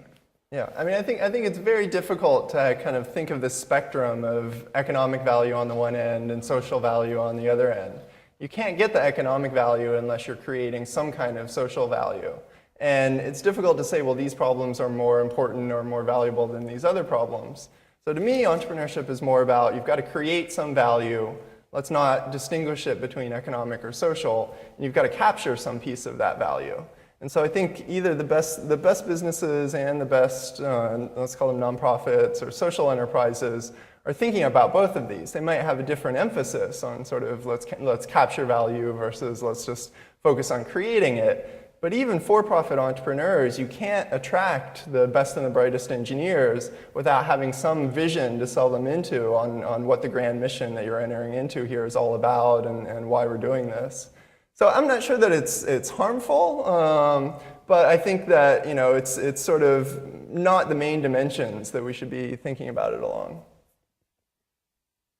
[SPEAKER 2] Yeah, I think it's very difficult to kind of think of this spectrum of economic value on the one end and social value on the other end. You can't get the economic value unless you're creating some kind of social value. And it's difficult to say, well, these problems are more important or more valuable than these other problems. So to me, entrepreneurship is more about, you've got to create some value. Let's not distinguish it between economic or social. And you've got to capture some piece of that value. And so I think either the best businesses and the best, let's call them nonprofits or social enterprises, are thinking about both of these. They might have a different emphasis on sort of let's capture value versus let's just focus on creating it. But even for-profit entrepreneurs, you can't attract the best and the brightest engineers without having some vision to sell them into on what the grand mission that you're entering into here is all about and why we're doing this. So I'm not sure that it's harmful, but I think that it's sort of not the main dimensions that we should be thinking about it along.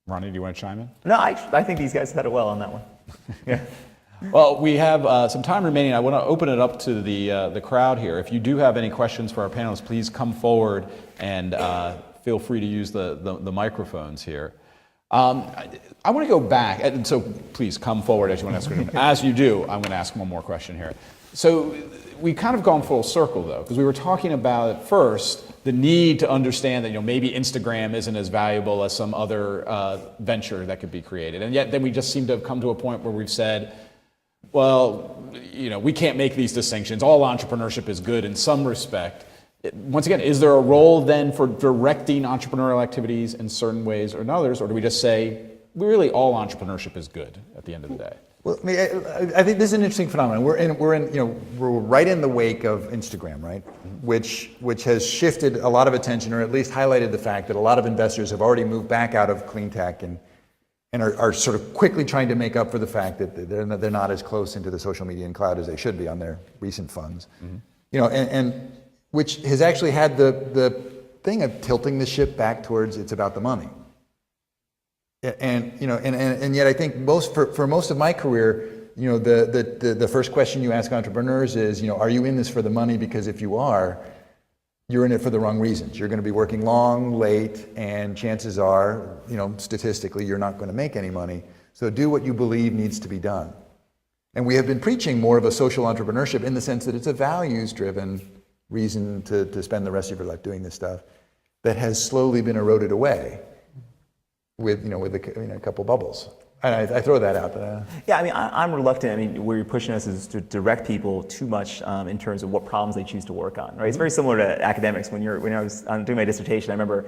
[SPEAKER 1] Ronnie, do you want to chime in?
[SPEAKER 3] No, I think these guys said it well on that one. Yeah.
[SPEAKER 1] Well, we have some time remaining. I want to open it up to the crowd here. If you do have any questions for our panelists, please come forward and feel free to use the microphones here. I want to go back, and so please come forward as you want to ask a question. As you do, I'm going to ask one more question here. So we've kind of gone full circle, though, because we were talking about at first the need to understand that maybe Instagram isn't as valuable as some other venture that could be created, and yet then we just seem to have come to a point where we've said, well, we can't make these distinctions. All entrepreneurship is good in some respect. Once again, is there a role then for directing entrepreneurial activities in certain ways or in others, or do we just say really all entrepreneurship is good at the end of the day.
[SPEAKER 4] Well, I mean, I think this is an interesting phenomenon. We're right in the wake of Instagram, right? Which has shifted a lot of attention, or at least highlighted the fact that a lot of investors have already moved back out of clean tech and are sort of quickly trying to make up for the fact that they're not as close into the social media and cloud as they should be on their recent funds. And which has actually had the thing of tilting the ship back towards it's about the money. And yet I think for most of my career, the first question you ask entrepreneurs is, are you in this for the money? Because if you are, you're in it for the wrong reasons. You're going to be working long, late, and chances are, statistically, you're not going to make any money. So do what you believe needs to be done. And we have been preaching more of a social entrepreneurship in the sense that it's a values-driven reason to spend the rest of your life doing this stuff that has slowly been eroded away with a couple bubbles. And I throw that out there.
[SPEAKER 3] Yeah, I mean, I'm reluctant. I mean, where you're pushing us is to direct people too much in terms of what problems they choose to work on, right? It's very similar to academics. When I was doing my dissertation, I remember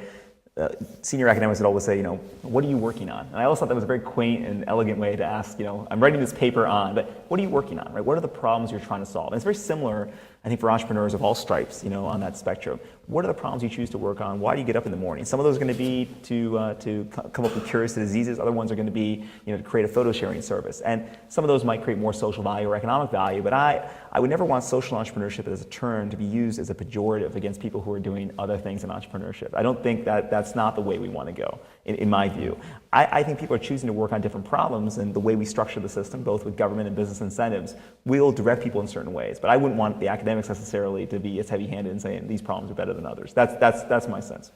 [SPEAKER 3] senior academics would always say, what are you working on? And I always thought that was a very quaint and elegant way to ask, I'm writing this paper on, but what are you working on, right? What are the problems you're trying to solve? And it's very similar, I think, for entrepreneurs of all stripes, on that spectrum. What are the problems you choose to work on? Why do you get up in the morning? Some of those are going to be to come up with cures to diseases. Other ones are going to be, to create a photo sharing service. And some of those might create more social value or economic value, but I would never want social entrepreneurship as a term to be used as a pejorative against people who are doing other things in entrepreneurship. I don't think that's not the way we want to go, in my view. I think people are choosing to work on different problems, and the way we structure the system, both with government and business incentives, will direct people in certain ways. But I wouldn't want the academics necessarily to be as heavy-handed in saying these problems are better than others. That's my sense.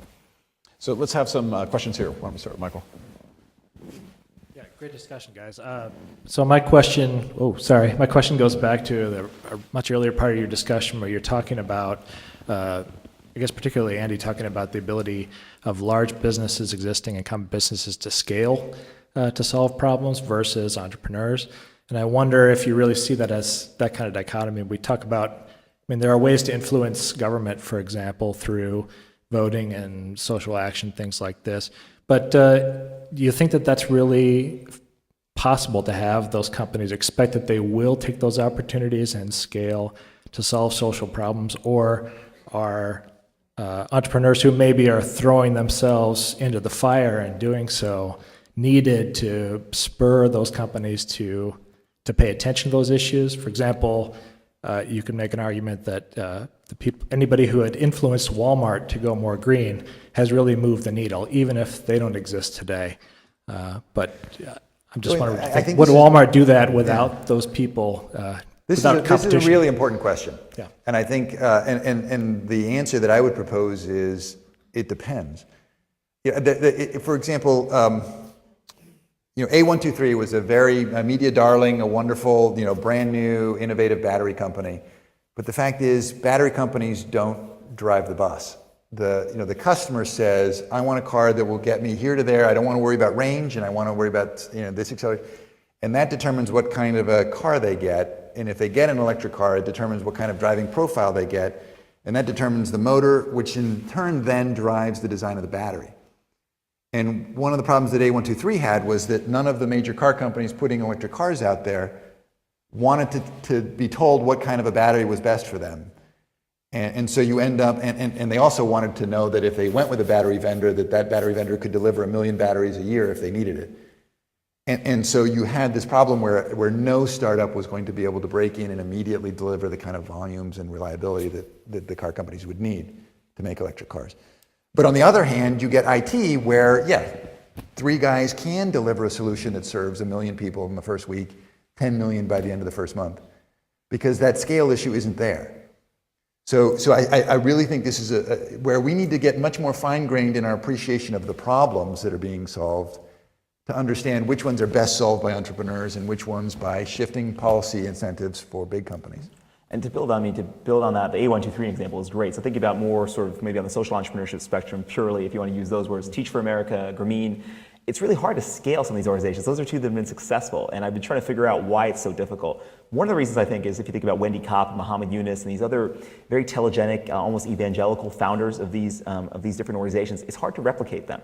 [SPEAKER 1] So let's have some questions here. Why don't we start with Michael?
[SPEAKER 5] Yeah, great discussion, guys. So my question goes back to a much earlier part of your discussion where you're talking about, I guess particularly Andy, talking about the ability of large businesses existing, incumbent businesses to scale to solve problems versus entrepreneurs. And I wonder if you really see that as that kind of dichotomy. We talk about, there are ways to influence government, for example, through voting and social action, things like this. But do you think that that's really possible to have those companies expect that they will take those opportunities and scale to solve social problems? Or are entrepreneurs who maybe are throwing themselves into the fire and doing so needed to spur those companies to pay attention to those issues? For example, you can make an argument that anybody who had influenced Walmart to go more green has really moved the needle, even if they don't exist today. But I'm just wondering, would Walmart do that without those people?
[SPEAKER 4] This is a really important question.
[SPEAKER 5] Yeah.
[SPEAKER 4] And I think, and the answer that I would propose is, it depends. For example, A123 was a very media darling, a wonderful, brand new, innovative battery company. But the fact is, battery companies don't drive the bus. The customer says, I want a car that will get me here to there. I don't want to worry about range, and I want to worry about this acceleration. And that determines what kind of a car they get. And if they get an electric car, it determines what kind of driving profile they get. And that determines the motor, which in turn then drives the design of the battery. And one of the problems that A123 had was that none of the major car companies putting electric cars out there wanted to be told what kind of a battery was best for them. And so you end up, and they also wanted to know that if they went with a battery vendor, that battery vendor could deliver 1 million batteries a year if they needed it. And so you had this problem where no startup was going to be able to break in and immediately deliver the kind of volumes and reliability that the car companies would need to make electric cars. But on the other hand, you get IT where, 3 guys can deliver a solution that serves 1 million people in the first week, 10 million by the end of the first month, because that scale issue isn't there. So I really think this is where we need to get much more fine-grained in our appreciation of the problems that are being solved to understand which ones are best solved by entrepreneurs and which ones by shifting policy incentives for big companies.
[SPEAKER 3] And to build on that, the A123 example is great. So think about more sort of maybe on the social entrepreneurship spectrum purely, if you want to use those words, Teach for America, Grameen. It's really hard to scale some of these organizations. Those are 2 that have been successful, and I've been trying to figure out why it's so difficult. One of the reasons I think is if you think about Wendy Kopp and Muhammad Yunus and these other very telegenic, almost evangelical founders of these different organizations, it's hard to replicate them.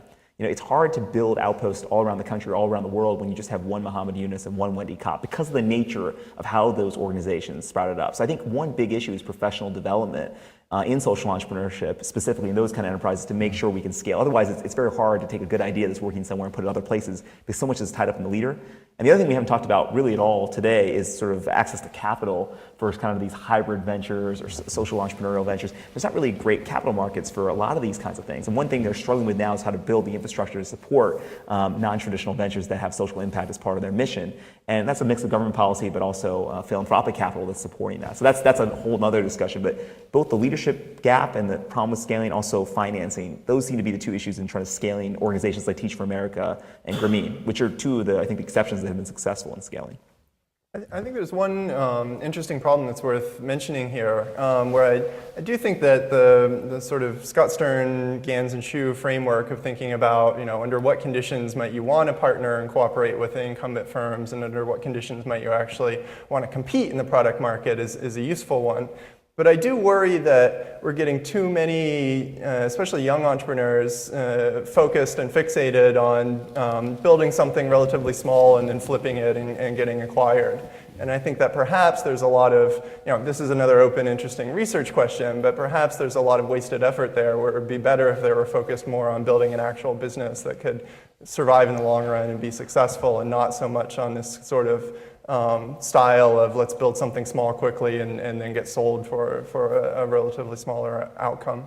[SPEAKER 3] it's hard to build outposts all around the country, all around the world when you just have one Muhammad Yunus and one Wendy Kopp because of the nature of how those organizations sprouted up. So I think one big issue is professional development in social entrepreneurship, specifically in those kind of enterprises, to make sure we can scale. Otherwise, it's very hard to take a good idea that's working somewhere and put it other places because so much is tied up in the leader. And the other thing we haven't talked about really at all today is sort of access to capital for kind of these hybrid ventures or social entrepreneurial ventures. There's not really great capital markets for a lot of these kinds of things. And one thing they're struggling with now is how to build the infrastructure to support non-traditional ventures that have social impact as part of their mission. And that's a mix of government policy, but also philanthropic capital that's supporting that. So that's a whole other discussion. But both the leadership gap and the problem with scaling, also financing, those seem to be the two issues in trying to scaling organizations like Teach for America and Grameen, which are two of the, I think, the exceptions that have been successful in scaling.
[SPEAKER 2] I think there's one interesting problem that's worth mentioning here, where I do think that the sort of Scott Stern, Gans and Shu framework of thinking about, under what conditions might you want to partner and cooperate with the incumbent firms, and under what conditions might you actually want to compete in the product market is a useful one. But I do worry that we're getting too many, especially young entrepreneurs, focused and fixated on building something relatively small and then flipping it and getting acquired. And I think that perhaps there's a lot of, this is another open, interesting research question, but perhaps there's a lot of wasted effort there where it would be better if they were focused more on building an actual business that could survive in the long run and be successful, and not so much on this sort of style of let's build something small quickly and then get sold for a relatively smaller outcome.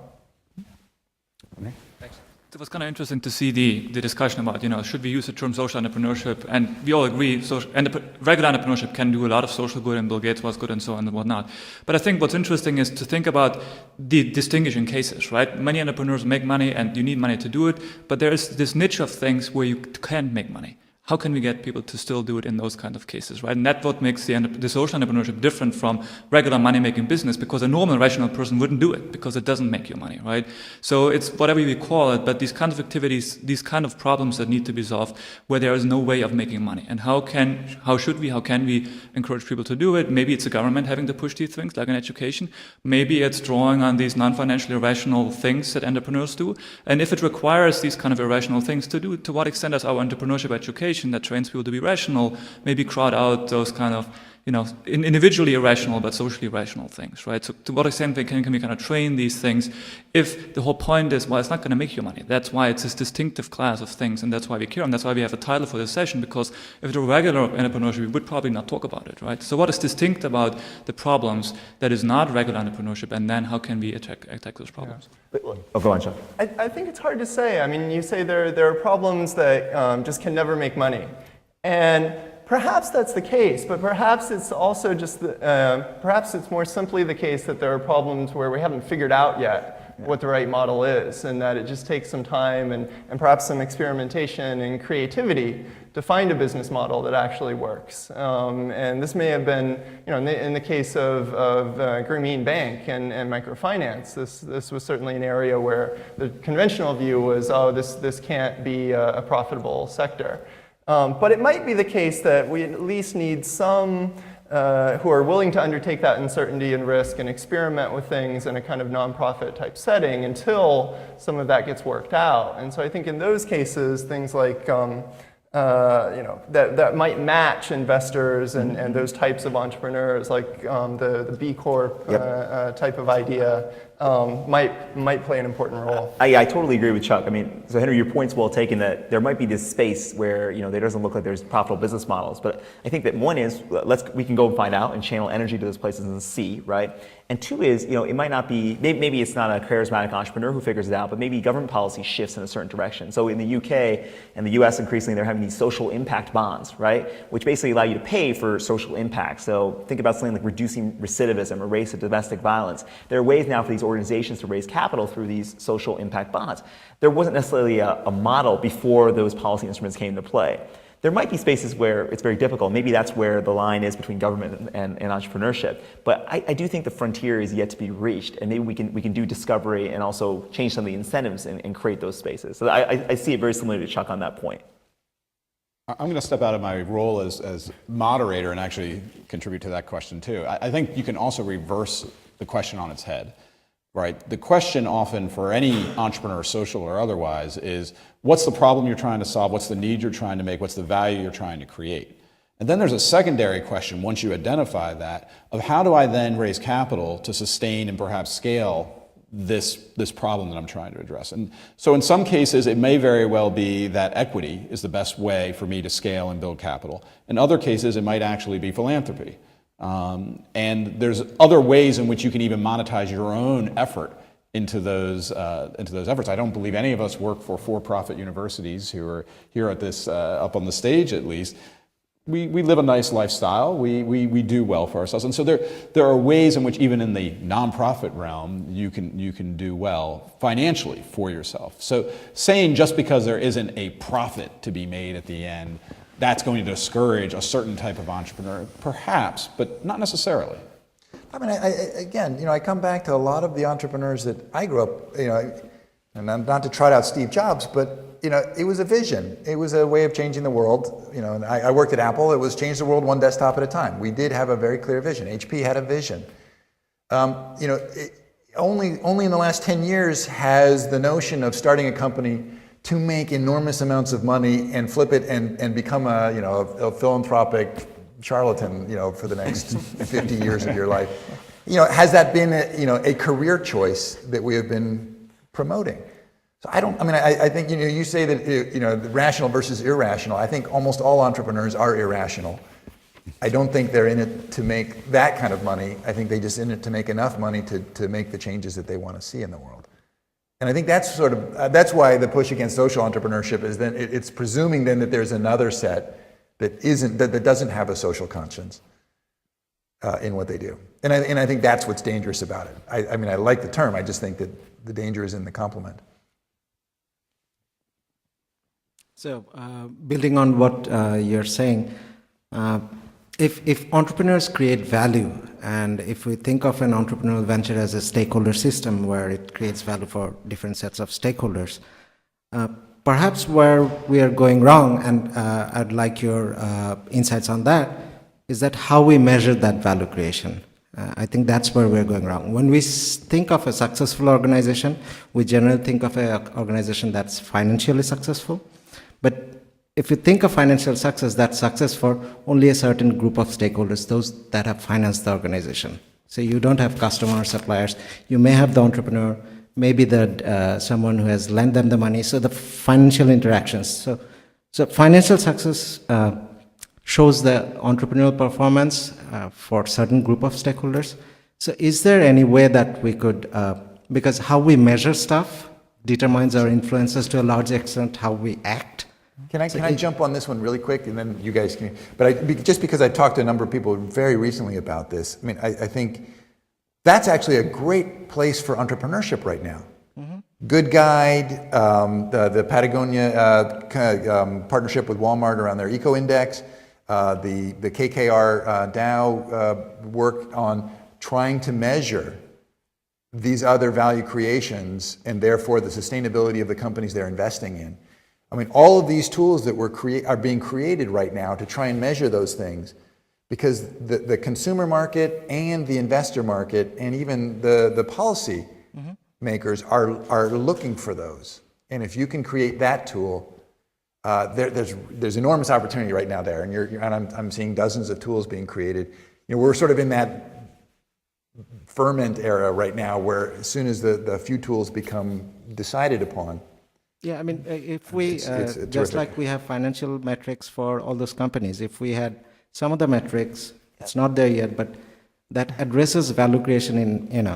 [SPEAKER 6] Thanks. It was kind of interesting to see the discussion about, should we use the term social entrepreneurship? And we all agree, regular entrepreneurship can do a lot of social good, and Bill Gates was good and so on and whatnot. But I think what's interesting is to think about the distinguishing cases, right? Many entrepreneurs make money and you need money to do it, but there is this niche of things where you can't make money. How can we get people to still do it in those kind of cases, right? And that's what makes the social entrepreneurship different from regular money-making business, because a normal rational person wouldn't do it because it doesn't make you money, right? So it's whatever we call it, but these kind of activities, these kind of problems that need to be solved where there is no way of making money. And how can we encourage people to do it? Maybe it's the government having to push these things, like in education. Maybe it's drawing on these non-financially irrational things that entrepreneurs do. And if it requires these kind of irrational things to do, to what extent is our entrepreneurship education that trains people to be rational, maybe crowd out those kind of, individually irrational but socially rational things, right? So to what extent can we kind of train these things if the whole point is, well, it's not going to make you money. That's why it's this distinctive class of things, and that's why we care, and that's why we have a title for this session, because if it were regular entrepreneurship, we would probably not talk about it, right? So what is distinct about the problems that is not regular entrepreneurship, and then how can we attack those problems?
[SPEAKER 3] Yeah. Oh, go on, Sean.
[SPEAKER 2] I think it's hard to say. I mean, you say there are problems that just can never make money. And perhaps that's the case, but perhaps it's also just, perhaps it's more simply the case that there are problems where we haven't figured out yet what the right model is, and that it just takes some time and perhaps some experimentation and creativity to find a business model that actually works. And this may have been, in the case of Grameen Bank and microfinance, this was certainly an area where the conventional view was, this can't be a profitable sector. But it might be the case that we at least need some who are willing to undertake that uncertainty and risk and experiment with things in a kind of nonprofit type setting until some of that gets worked out. And so I think in those cases, things like that might match investors and those types of entrepreneurs, like the B Corp type of idea, might play an important role.
[SPEAKER 3] I totally agree with Chuck. I mean, so Henry, your point's well taken that there might be this space where there doesn't look like there's profitable business models. But I think that one is we can go and find out and channel energy to those places and see, right? And two is, it might not be, maybe it's not a charismatic entrepreneur who figures it out, but maybe government policy shifts in a certain direction. So in the UK and the US, increasingly, they're having these social impact bonds, right? Which basically allow you to pay for social impact. So think about something like reducing recidivism or race of domestic violence. There are ways now for these organizations to raise capital through these social impact bonds. There wasn't necessarily a model before those policy instruments came into play. There might be spaces where it's very difficult. Maybe that's where the line is between government and entrepreneurship. But I do think the frontier is yet to be reached, and maybe we can do discovery and also change some of the incentives and create those spaces. So I see it very similar to Chuck on that point.
[SPEAKER 1] I'm going to step out of my role as moderator and actually contribute to that question too. I think you can also reverse the question on its head. right? The question often for any entrepreneur, social or otherwise, is what's the problem you're trying to solve? What's the need you're trying to make? What's the value you're trying to create? And then there's a secondary question, once you identify that, of how do I then raise capital to sustain and perhaps scale this problem that I'm trying to address? And so in some cases, it may very well be that equity is the best way for me to scale and build capital. In other cases, it might actually be philanthropy. And there's other ways in which you can even monetize your own effort into those efforts. I don't believe any of us work for-profit universities who are here at this, up on the stage at least. We live a nice lifestyle. We do well for ourselves, and so there are ways in which even in the nonprofit realm you can do well financially for yourself. So saying just because there isn't a profit to be made at the end, that's going to discourage a certain type of entrepreneur, perhaps, but not necessarily.
[SPEAKER 4] I mean, again, I come back to a lot of the entrepreneurs that I grew up, and not to trot out Steve Jobs, but it was a vision. It was a way of changing the world. And I worked at Apple. It was change the world one desktop at a time. We did have a very clear vision. HP had a vision. Only in the last 10 years has the notion of starting a company to make enormous amounts of money and flip it and become a philanthropic charlatan, for the next 50 years of your life. Has that been a career choice that we have been promoting? So I think, you say that, rational versus irrational. I think almost all entrepreneurs are irrational. I don't think they're in it to make that kind of money. I think they're just in it to make enough money to make the changes that they want to see in the world. And I think that's that's why the push against social entrepreneurship is then it's presuming then that there's another set that doesn't have a social conscience in what they do. And I think that's what's dangerous about it. I mean, I like the term. I just think that the danger is in the complement.
[SPEAKER 7] So, building on what you're saying, if entrepreneurs create value, and if we think of an entrepreneurial venture as a stakeholder system where it creates value for different sets of stakeholders, perhaps where we are going wrong, and I'd like your insights on that, is that how we measure that value creation. I think that's where we're going wrong. When we think of a successful organization, we generally think of an organization that's financially successful. But if you think of financial success, that's success for only a certain group of stakeholders, those that have financed the organization. So you don't have customers, suppliers. You may have the entrepreneur, maybe someone who has lent them the money. So the financial interactions. So financial success shows the entrepreneurial performance for a certain group of stakeholders. So is there any way that we could, because how we measure stuff determines our influences to a large extent how we act.
[SPEAKER 4] Can I jump on this one really quick, and then you guys can? But just because I talked to a number of people very recently about this, I mean, I think that's actually a great place for entrepreneurship right now. Mm-hmm. Good Guide, the Patagonia partnership with Walmart around their Eco Index, the KKR DAO work on trying to measure these other value creations and therefore the sustainability of the companies they're investing in. I mean, all of these tools that are being created right now to try and measure those things, because the consumer market and the investor market and even the policy makers are looking for those. And if you can create that tool, there's enormous opportunity right now there. And I'm seeing dozens of tools being created. We're sort of in that ferment era right now, where as soon as the few tools become decided upon.
[SPEAKER 7] Yeah, I mean, if we,
[SPEAKER 4] it's
[SPEAKER 7] just
[SPEAKER 4] terrific.
[SPEAKER 7] like we have financial metrics for all those companies, if we had some of the metrics, it's not there yet, but that addresses value creation in,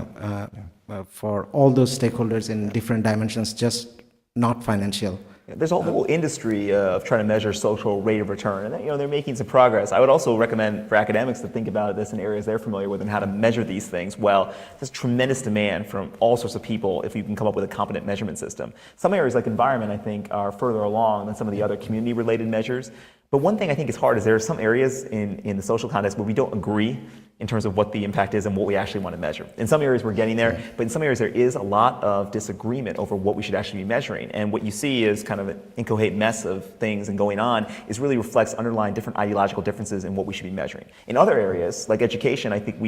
[SPEAKER 7] for all those stakeholders in different dimensions, just not financial.
[SPEAKER 3] There's a whole industry of trying to measure social rate of return, and they're making some progress. I would also recommend for academics to think about this in areas they're familiar with and how to measure these things well. There's tremendous demand from all sorts of people if you can come up with a competent measurement system. Some areas like environment, I think, are further along than some of the other community-related measures. But one thing I think is hard is there are some areas in the social context where we don't agree in terms of what the impact is and what we actually want to measure. In some areas we're getting there, but in some areas there is a lot of disagreement over what we should actually be measuring. And what you see is kind of an incoherent mess of things and going on is really reflects underlying different ideological differences in what we should be measuring. In other areas, like education, I think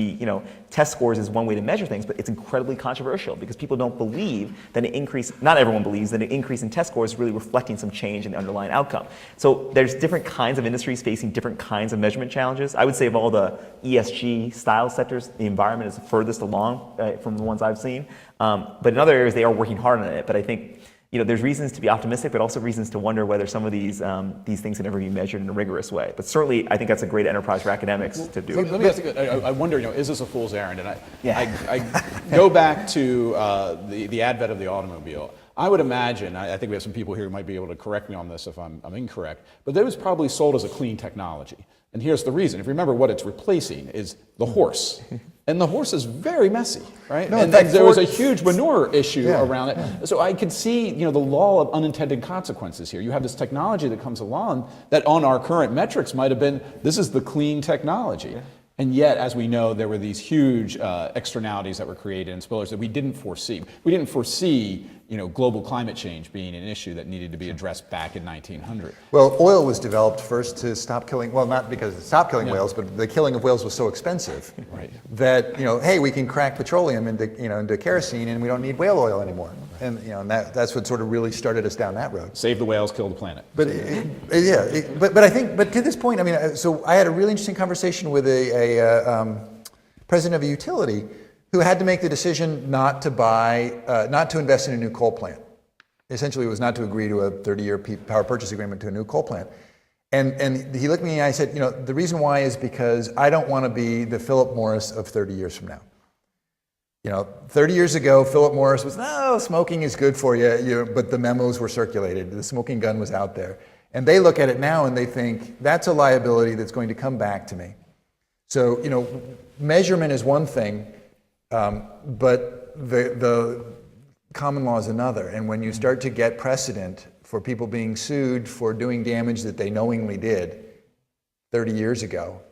[SPEAKER 3] test scores is one way to measure things, but it's incredibly controversial because people don't believe that an increase, not everyone believes that an increase in test scores is really reflecting some change in the underlying outcome. So there's different kinds of industries facing different kinds of measurement challenges. I would say of all the ESG style sectors, the environment is the furthest along from the ones I've seen. But in other areas, they are working hard on it. But I think there's reasons to be optimistic, but also reasons to wonder whether some of these things can ever be measured in a rigorous way. But certainly, I think that's a great enterprise for academics to do.
[SPEAKER 1] Let me ask you, I wonder, is this a fool's errand? And I go back to the advent of the automobile. I would imagine, I think we have some people here who might be able to correct me on this if I'm incorrect, but that was probably sold as a clean technology. And here's the reason. If you remember, what it's replacing is the horse. And the horse is very messy, right?
[SPEAKER 4] No,
[SPEAKER 1] and
[SPEAKER 4] in fact,
[SPEAKER 1] there was a huge manure issue around it.
[SPEAKER 4] Yeah.
[SPEAKER 1] So I could see, the law of unintended consequences here. You have this technology that comes along that on our current metrics might have been, this is the clean technology. Yeah. And yet, as we know, there were these huge externalities that were created and spillers that we didn't foresee. We didn't foresee, global climate change being an issue that needed to be addressed back in 1900.
[SPEAKER 4] Well, oil was developed first to stop killing, well, not because it stopped killing whales, but the killing of whales was so expensive that, hey, we can crack petroleum into kerosene and we don't need whale oil anymore. And, and that's what sort of really started us down that road.
[SPEAKER 1] Save the whales, kill the planet.
[SPEAKER 4] But but I think, but to this point, so I had a really interesting conversation with a president of a utility who had to make the decision not to invest in a new coal plant. Essentially, it was not to agree to a 30-year power purchase agreement to a new coal plant. And he looked at me and I said, the reason why is because I don't want to be the Philip Morris of 30 years from now. 30 years ago, Philip Morris was, no, smoking is good for you, but the memos were circulated. The smoking gun was out there. And they look at it now and they think, that's a liability that's going to come back to me. So, measurement is one thing, but the common law is another. And when you start to get precedent for people being sued for doing damage that they knowingly did 30 years ago,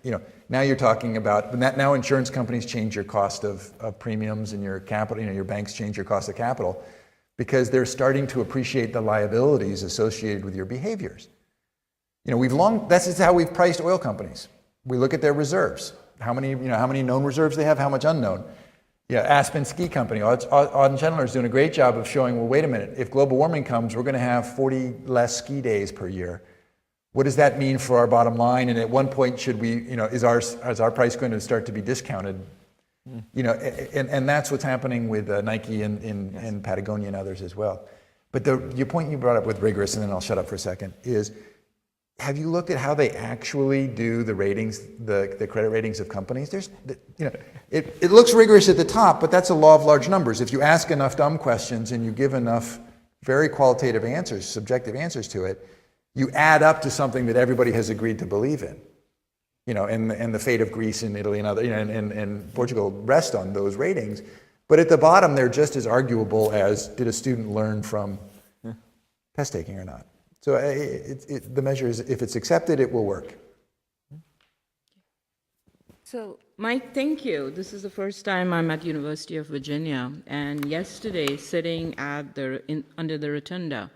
[SPEAKER 4] now you're talking about, now insurance companies change your cost of premiums and your capital, your banks change your cost of capital because they're starting to appreciate the liabilities associated with your behaviors. This is how we've priced oil companies. We look at their reserves, how many known reserves they have, how much unknown. Aspen Ski Company, Auden Chandler is doing a great job of showing, well, wait a minute, if global warming comes, we're going to have 40 less ski days per year. What does that mean for our bottom line? And at one point, should we, is our price going to start to be discounted? And that's what's happening with Nike and Patagonia and others as well. But your point you brought up with rigorous, and then I'll shut up for a second, is have you looked at how they actually do the ratings, the credit ratings of companies? It looks rigorous at the top, but that's a law of large numbers. If you ask enough dumb questions and you give enough very qualitative answers, subjective answers to it, you add up to something that everybody has agreed to believe in. And the fate of Greece and Italy and other, and Portugal rest on those ratings. But at the bottom, they're just as arguable as did a student learn from test taking or not. So the measure is, if it's accepted, it will work.
[SPEAKER 8] So, Mike, thank you. This is the first time I'm at University of Virginia, and yesterday, sitting at under the rotunda,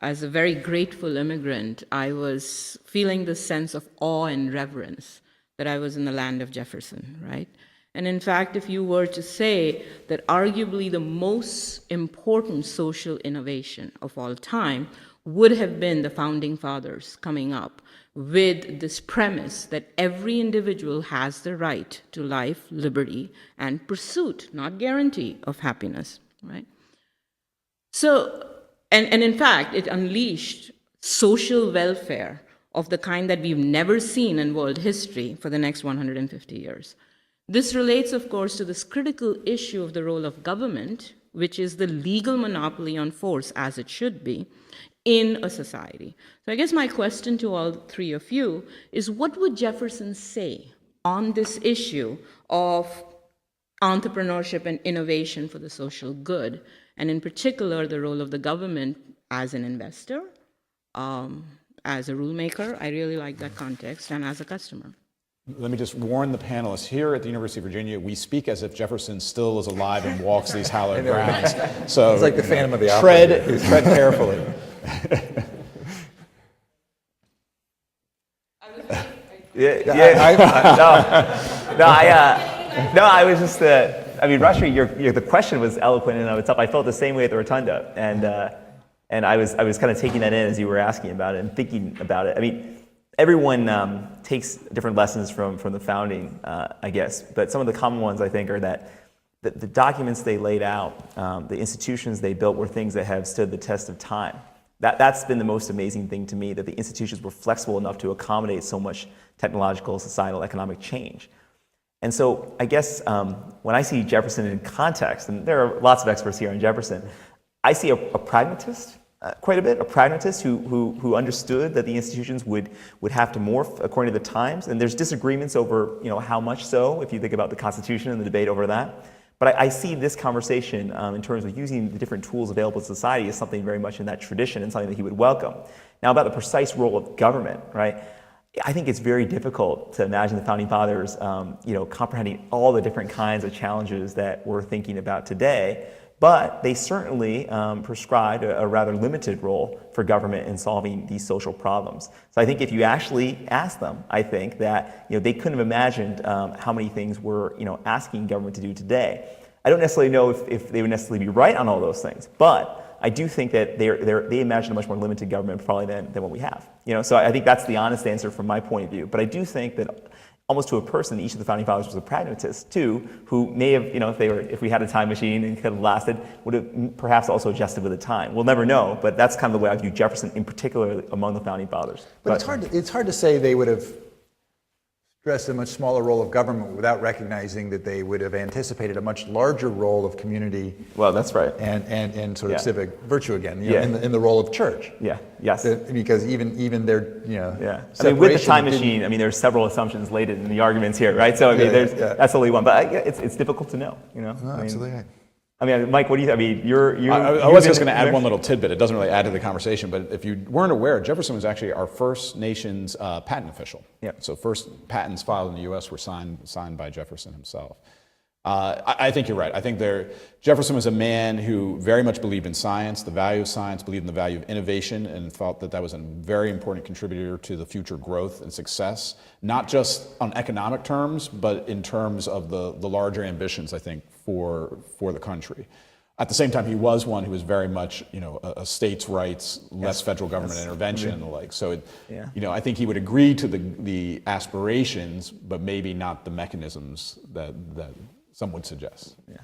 [SPEAKER 8] as a very grateful immigrant, I was feeling the sense of awe and reverence that I was in the land of Jefferson, right? And in fact, if you were to say that arguably the most important social innovation of all time would have been the founding fathers coming up with this premise that every individual has the right to life, liberty, and pursuit, not guarantee, of happiness, right? So, and in fact, it unleashed social welfare of the kind that we've never seen in world history for the next 150 years. This relates, of course, to this critical issue of the role of government, which is the legal monopoly on force, as it should be, in a society. So I guess my question to all three of you is, what would Jefferson say on this issue of entrepreneurship and innovation for the social good, and in particular, the role of the government as an investor, as a rule maker? I really like that context, and as a customer.
[SPEAKER 1] Let me just warn the panelists. Here at the University of Virginia, we speak as if Jefferson still is alive and walks these hallowed grounds. So
[SPEAKER 4] It's like the Phantom of the Opera.
[SPEAKER 1] tread carefully.
[SPEAKER 3] I was just, I mean, Rashmi, the question was eloquent in and of itself. I felt the same way at the Rotunda, and I was kind of taking that in as you were asking about it and thinking about it. I mean, everyone takes different lessons from the founding, I guess, but some of the common ones I think are that the documents they laid out, the institutions they built were things that have stood the test of time. That's been the most amazing thing to me, that the institutions were flexible enough to accommodate so much technological, societal, economic change. And so I guess when I see Jefferson in context, and there are lots of experts here on Jefferson, I see a pragmatist quite a bit, a pragmatist who understood that the institutions would have to morph according to the times. And there's disagreements over how much so, if you think about the Constitution and the debate over that. But I see this conversation in terms of using the different tools available to society as something very much in that tradition and something that he would welcome. Now about the precise role of government, right? I think it's very difficult to imagine the Founding Fathers comprehending all the different kinds of challenges that we're thinking about today. But they certainly prescribed a rather limited role for government in solving these social problems. So I think if you actually ask them, I think that they couldn't have imagined how many things we're asking government to do today. I don't necessarily know if they would necessarily be right on all those things, but I do think that they imagine a much more limited government probably than what we have. So I think that's the honest answer from my point of view. But I do think that almost to a person, each of the Founding Fathers was a pragmatist too, who may have, if we had a time machine and could have lasted, would have perhaps also adjusted with the time. We'll never know, but that's kind of the way I view Jefferson in particular among the Founding Fathers.
[SPEAKER 4] But it's hard to say they would have stressed a much smaller role of government without recognizing that they would have anticipated a much larger role of community.
[SPEAKER 3] Well, that's right.
[SPEAKER 4] And sort of civic virtue again, in the role of church.
[SPEAKER 3] Yeah. Yes.
[SPEAKER 4] Because even their
[SPEAKER 3] Yeah. I mean, with the time machine, there's several assumptions laid in the arguments here, right? So that's only one, but it's difficult to know.
[SPEAKER 4] Absolutely.
[SPEAKER 3] Mike, what do you?
[SPEAKER 1] I was just going to add one little tidbit. It doesn't really add to the conversation, but if you weren't aware, Jefferson was actually our first nation's patent official.
[SPEAKER 3] Yeah.
[SPEAKER 1] So first patents filed in the U.S. were signed by Jefferson himself. I think you're right. I think Jefferson was a man who very much believed in science, the value of science, believed in the value of innovation, and thought that was a very important contributor to the future growth and success, not just on economic terms, but in terms of the larger ambitions, I think, for the country. At the same time, he was one who was very much, a states' rights, less federal government intervention and the like. So, I think he would agree to the aspirations, but maybe not the mechanisms that some would suggest.
[SPEAKER 2] Yeah.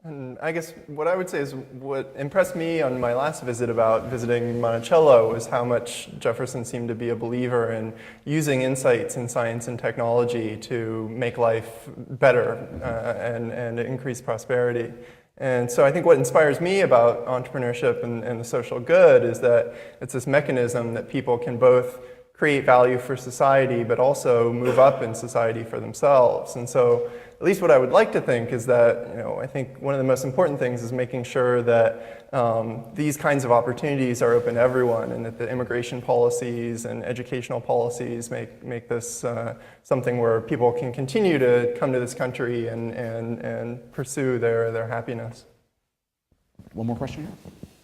[SPEAKER 2] And I guess what I would say is what impressed me on my last visit about visiting Monticello was how much Jefferson seemed to be a believer in using insights in science and technology to make life better and increase prosperity. And so I think what inspires me about entrepreneurship and the social good is that it's this mechanism that people can both create value for society, but also move up in society for themselves. And so at least what I would like to think is that, I think one of the most important things is making sure that these kinds of opportunities are open to everyone, and that the immigration policies and educational policies make this something where people can continue to come to this country and pursue their happiness.
[SPEAKER 1] One more question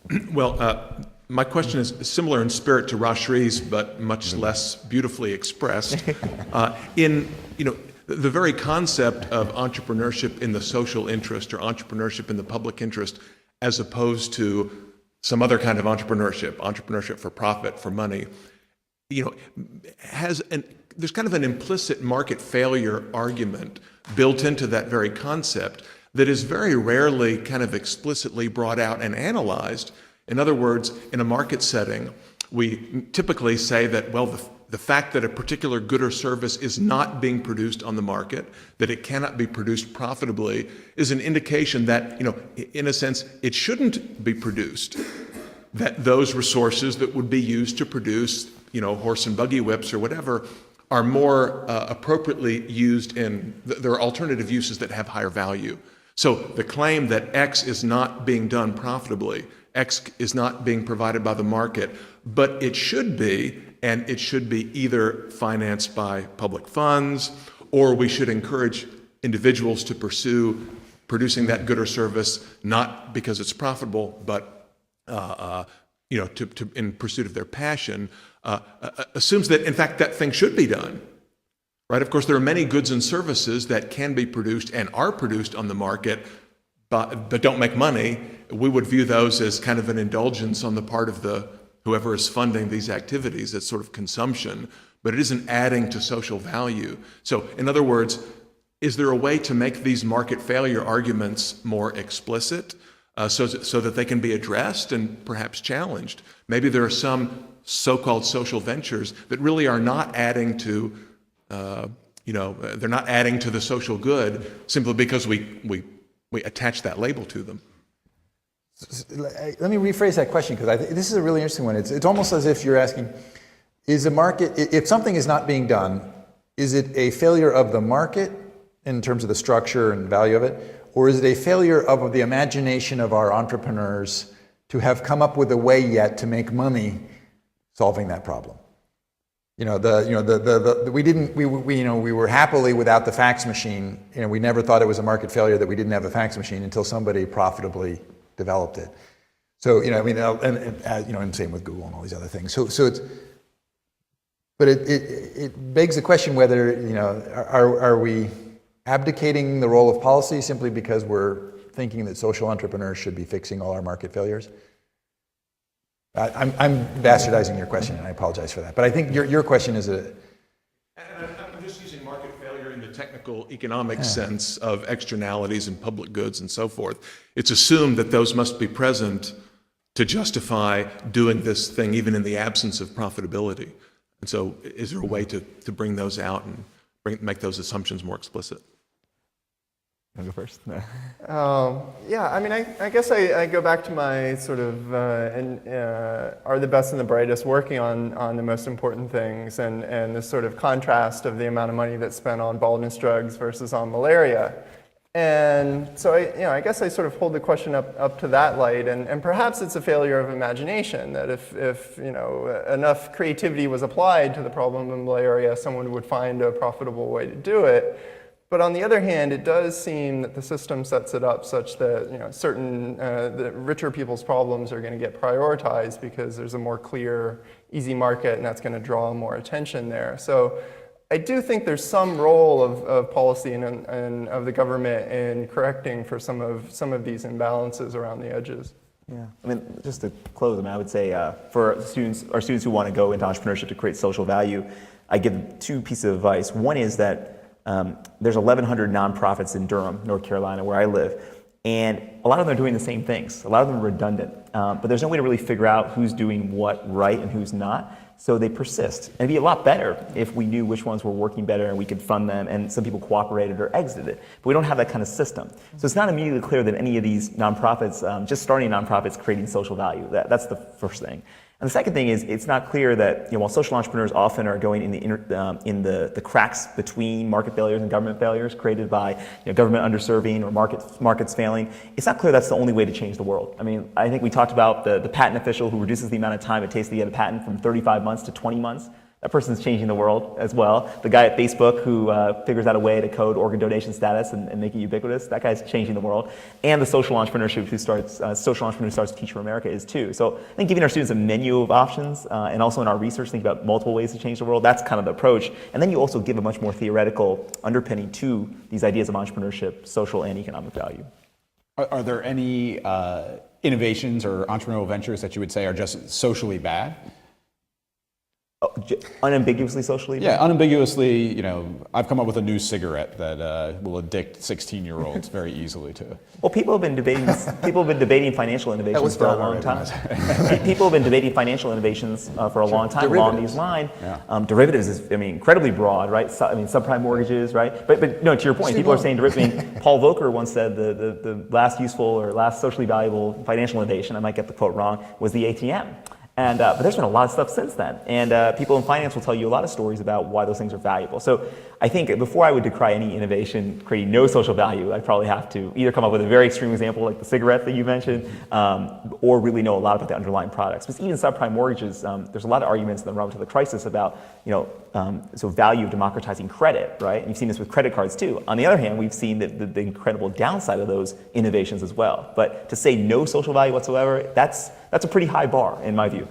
[SPEAKER 1] here?
[SPEAKER 9] Well, my question is similar in spirit to Rashri's, but much less beautifully expressed. The very concept of entrepreneurship in the social interest or entrepreneurship in the public interest, as opposed to some other kind of entrepreneurship for profit, for money, there's kind of an implicit market failure argument built into that very concept that is very rarely kind of explicitly brought out and analyzed. In other words, in a market setting, we typically say that, well, the fact that a particular good or service is not being produced on the market, that it cannot be produced profitably, is an indication that, in a sense, it shouldn't be produced. That those resources that would be used to produce, horse and buggy whips or whatever, are more appropriately used in, there are alternative uses that have higher value. So the claim that X is not being done profitably, X is not being provided by the market, but it should be, and it should be either financed by public funds, or we should encourage individuals to pursue producing that good or service, not because it's profitable, but in pursuit of their passion, assumes that, in fact, that thing should be done. Right? Of course, there are many goods and services that can be produced and are produced on the market, but don't make money. We would view those as kind of an indulgence on the part of whoever is funding these activities. It's sort of consumption, but it isn't adding to social value. So, in other words, is there a way to make these market failure arguments more explicit so that they can be addressed and perhaps challenged? Maybe there are some so-called social ventures that really are not adding to, they're not adding to the social good simply because we attach that label to them.
[SPEAKER 4] Let me rephrase that question, because I think this is a really interesting one. It's almost as if you're asking, is the market, if something is not being done, is it a failure of the market in terms of the structure and value of it, or is it a failure of the imagination of our entrepreneurs to have come up with a way yet to make money solving that problem? We were happily without the fax machine. We never thought it was a market failure that we didn't have a fax machine until somebody profitably developed it. So, and same with Google and all these other things. But it begs the question whether, are we abdicating the role of policy simply because we're thinking that social entrepreneurs should be fixing all our market failures? I'm bastardizing your question, and I apologize for that. But I think your question is a...
[SPEAKER 9] And I'm just using market failure in the technical economic sense of externalities and public goods and so forth. It's assumed that those must be present to justify doing this thing even in the absence of profitability. And so is there a way to bring those out and make those assumptions more explicit?
[SPEAKER 3] I'll go first.
[SPEAKER 2] I guess I go back to my sort of are the best and the brightest working on the most important things, and this sort of contrast of the amount of money that's spent on baldness drugs versus on malaria. And so I guess I sort of hold the question up to that light, and perhaps it's a failure of imagination that if enough creativity was applied to the problem of malaria, someone would find a profitable way to do it. But on the other hand, it does seem that the system sets it up such that certain the richer people's problems are going to get prioritized because there's a more clear, easy market, and that's going to draw more attention there. So I do think there's some role of policy and of the government in correcting for some of these imbalances around the edges.
[SPEAKER 3] Yeah, just to close, I would say for our students who want to go into entrepreneurship to create social value, I give them two pieces of advice. One is that there's 1,100 nonprofits in Durham, North Carolina, where I live, and a lot of them are doing the same things. A lot of them are redundant, but there's no way to really figure out who's doing what right and who's not, so they persist. And it'd be a lot better if we knew which ones were working better and we could fund them, and some people cooperated or exited. But we don't have that kind of system. So it's not immediately clear that any of these nonprofits, just starting nonprofits, creating social value. That's the first thing. And the second thing is, it's not clear that while social entrepreneurs often are going in the cracks between market failures and government failures created by government underserving or markets failing, it's not clear that's the only way to change the world. I think we talked about the patent official who reduces the amount of time it takes to get a patent from 35 months to 20 months. That person's changing the world as well. The guy at Facebook who figures out a way to code organ donation status and make it ubiquitous, that guy's changing the world. And the social entrepreneur who starts Teach for America is too. So I think giving our students a menu of options and also in our research, think about multiple ways to change the world, that's kind of the approach. And then you also give a much more theoretical underpinning to these ideas of entrepreneurship, social and economic value.
[SPEAKER 1] Are there any innovations or entrepreneurial ventures that you would say are just socially bad?
[SPEAKER 3] Unambiguously socially?
[SPEAKER 1] Yeah, unambiguously, I've come up with a new cigarette that will addict 16-year-olds very easily to.
[SPEAKER 3] Well, people have been debating financial innovations for a long time. People have been debating financial innovations for a long time along these lines. Yeah. Derivatives is, incredibly broad, right? Subprime mortgages, right? But no, to your point, people are saying derivatives. Paul Volcker once said the last useful or last socially valuable financial innovation, I might get the quote wrong, was the ATM. But there's been a lot of stuff since then. And people in finance will tell you a lot of stories about why those things are valuable. So I think before I would decry any innovation creating no social value, I'd probably have to either come up with a very extreme example like the cigarette that you mentioned, or really know a lot about the underlying products. Because even subprime mortgages, there's a lot of arguments in the run to the crisis about, so value of democratizing credit, right? And you've seen this with credit cards too. On the other hand, we've seen the incredible downside of those innovations as well. But to say no social value whatsoever, that's a pretty high bar in my view.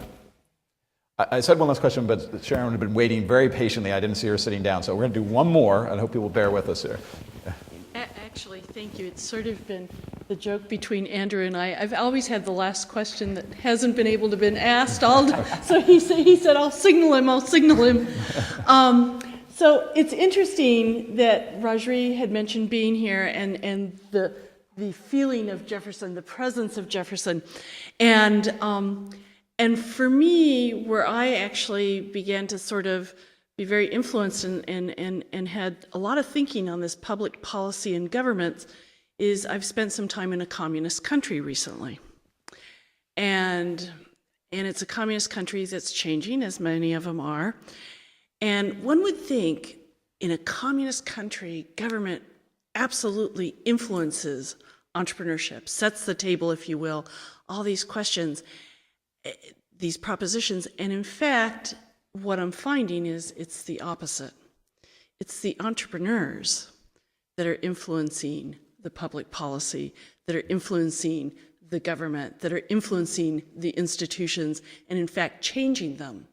[SPEAKER 1] I said one last question, but Sharon had been waiting very patiently. I didn't see her sitting down, so we're going to do one more, and I hope you will bear with us here.
[SPEAKER 10] Actually, thank you. It's sort of been the joke between Andrew and I. I've always had the last question that hasn't been able to been asked. So he said, I'll signal him. So it's interesting that Rajri had mentioned being here and the feeling of Jefferson, the presence of Jefferson. And for me, where I actually began to sort of be very influenced and had a lot of thinking on this public policy and government is I've spent some time in a communist country recently. And it's a communist country that's changing, as many of them are. And one would think in a communist country, government absolutely influences entrepreneurship, sets the table, if you will, all these questions, these propositions. And in fact, what I'm finding is it's the opposite. It's the entrepreneurs that are influencing the public policy, that are influencing the government, that are influencing the institutions, and in fact, changing them.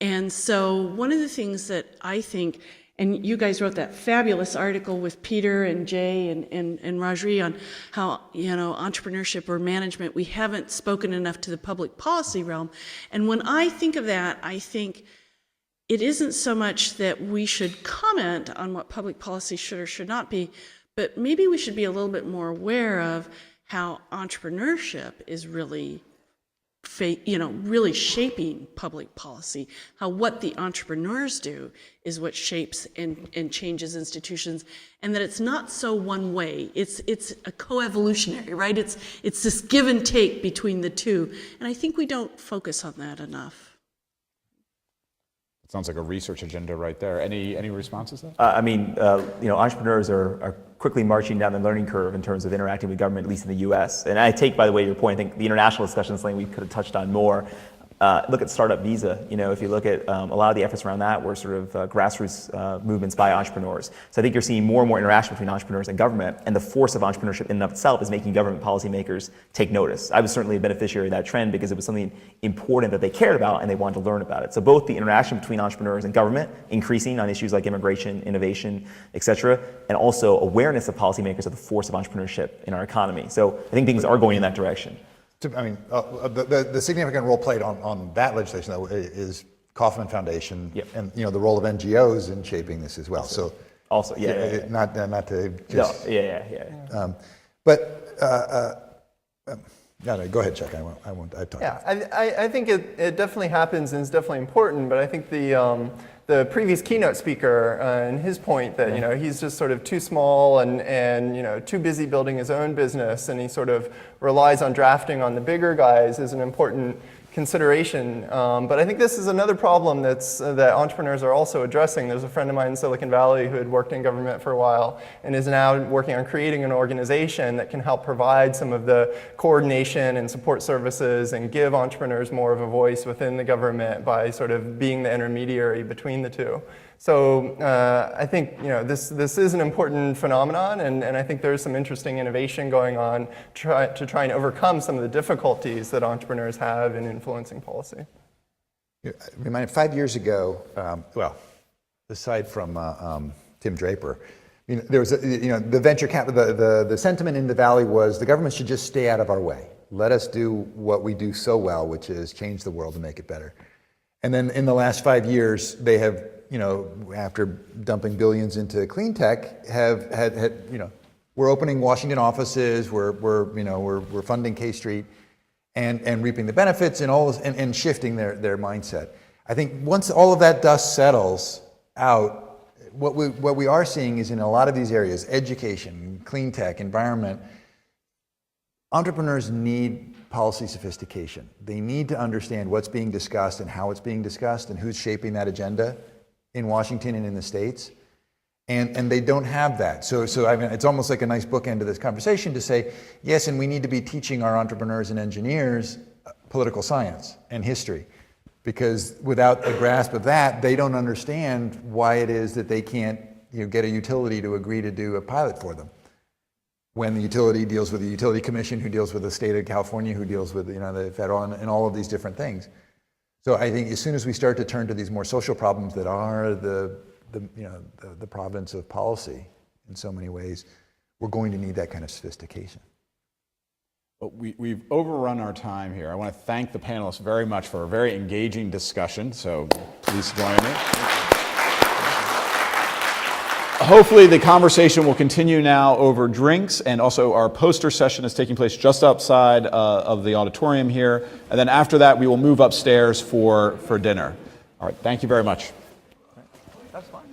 [SPEAKER 10] And so one of the things that I think, and you guys wrote that fabulous article with Peter and Jay and Rajri on how, entrepreneurship or management, we haven't spoken enough to the public policy realm. And when I think of that, I think it isn't so much that we should comment on what public policy should or should not be, but maybe we should be a little bit more aware of how entrepreneurship is really really shaping public policy, how what the entrepreneurs do is what shapes and changes institutions, and that it's not so one way. It's a co-evolutionary, right? It's this give and take between the two. And I think we don't focus on that enough.
[SPEAKER 1] It sounds like a research agenda right there. Any responses to that?
[SPEAKER 3] Entrepreneurs are quickly marching down the learning curve in terms of interacting with government, at least in the U.S. And I take, by the way, your point. I think the international discussion is something we could have touched on more. Look at startup visa. If you look at a lot of the efforts around that were sort of grassroots movements by entrepreneurs. So I think you're seeing more and more interaction between entrepreneurs and government, and the force of entrepreneurship in and of itself is making government policymakers take notice. I was certainly a beneficiary of that trend because it was something important that they cared about and they wanted to learn about it. So both the interaction between entrepreneurs and government increasing on issues like immigration, innovation, et cetera, and also awareness of policymakers of the force of entrepreneurship in our economy. So I think things are going in that direction.
[SPEAKER 4] The significant role played on that legislation, though, is Kauffman Foundation,
[SPEAKER 3] Yep.
[SPEAKER 4] and the role of NGOs in shaping this as well. So,
[SPEAKER 3] Also, yeah.
[SPEAKER 4] not to just.
[SPEAKER 3] No, yeah.
[SPEAKER 4] Go ahead, Chuck. I won't. I talk.
[SPEAKER 2] Yeah, I think it definitely happens and is definitely important. But I think the previous keynote speaker and his point that he's just sort of too small and too busy building his own business, and he sort of relies on drafting on the bigger guys is an important consideration. But I think this is another problem that entrepreneurs are also addressing. There's a friend of mine in Silicon Valley who had worked in government for a while and is now working on creating an organization that can help provide some of the coordination and support services and give entrepreneurs more of a voice within the government by sort of being the intermediary between the two. So I think this is an important phenomenon, and I think there's some interesting innovation going on to try and overcome some of the difficulties that entrepreneurs have in influencing policy.
[SPEAKER 4] Remind 5 years ago, aside from Tim Draper, there was the venture capital. The sentiment in the Valley was the government should just stay out of our way. Let us do what we do so well, which is change the world and make it better. And then in the last 5 years, they have, after dumping billions into clean tech, have had we're opening Washington offices, we're funding K Street, and reaping the benefits and all this, and shifting their mindset. I think once all of that dust settles out, what we are seeing is in a lot of these areas, education, clean tech, environment, entrepreneurs need policy sophistication. They need to understand what's being discussed and how it's being discussed and who's shaping that agenda in Washington and in the states. And they don't have that. So I mean, it's almost like a nice bookend to this conversation to say, yes, and we need to be teaching our entrepreneurs and engineers political science and history. Because without a grasp of that, they don't understand why it is that they can't get a utility to agree to do a pilot for them. When the utility deals with the utility commission, who deals with the state of California, who deals with the federal, and all of these different things. So I think as soon as we start to turn to these more social problems that are the province of policy in so many ways, we're going to need that kind of sophistication.
[SPEAKER 1] Well, we've overrun our time here. I want to thank the panelists very much for a very engaging discussion, so please join me. Hopefully the conversation will continue now over drinks, and also our poster session is taking place just outside of the auditorium here, and then after that we will move upstairs for dinner. All right, thank you very much.
[SPEAKER 3] That's fine.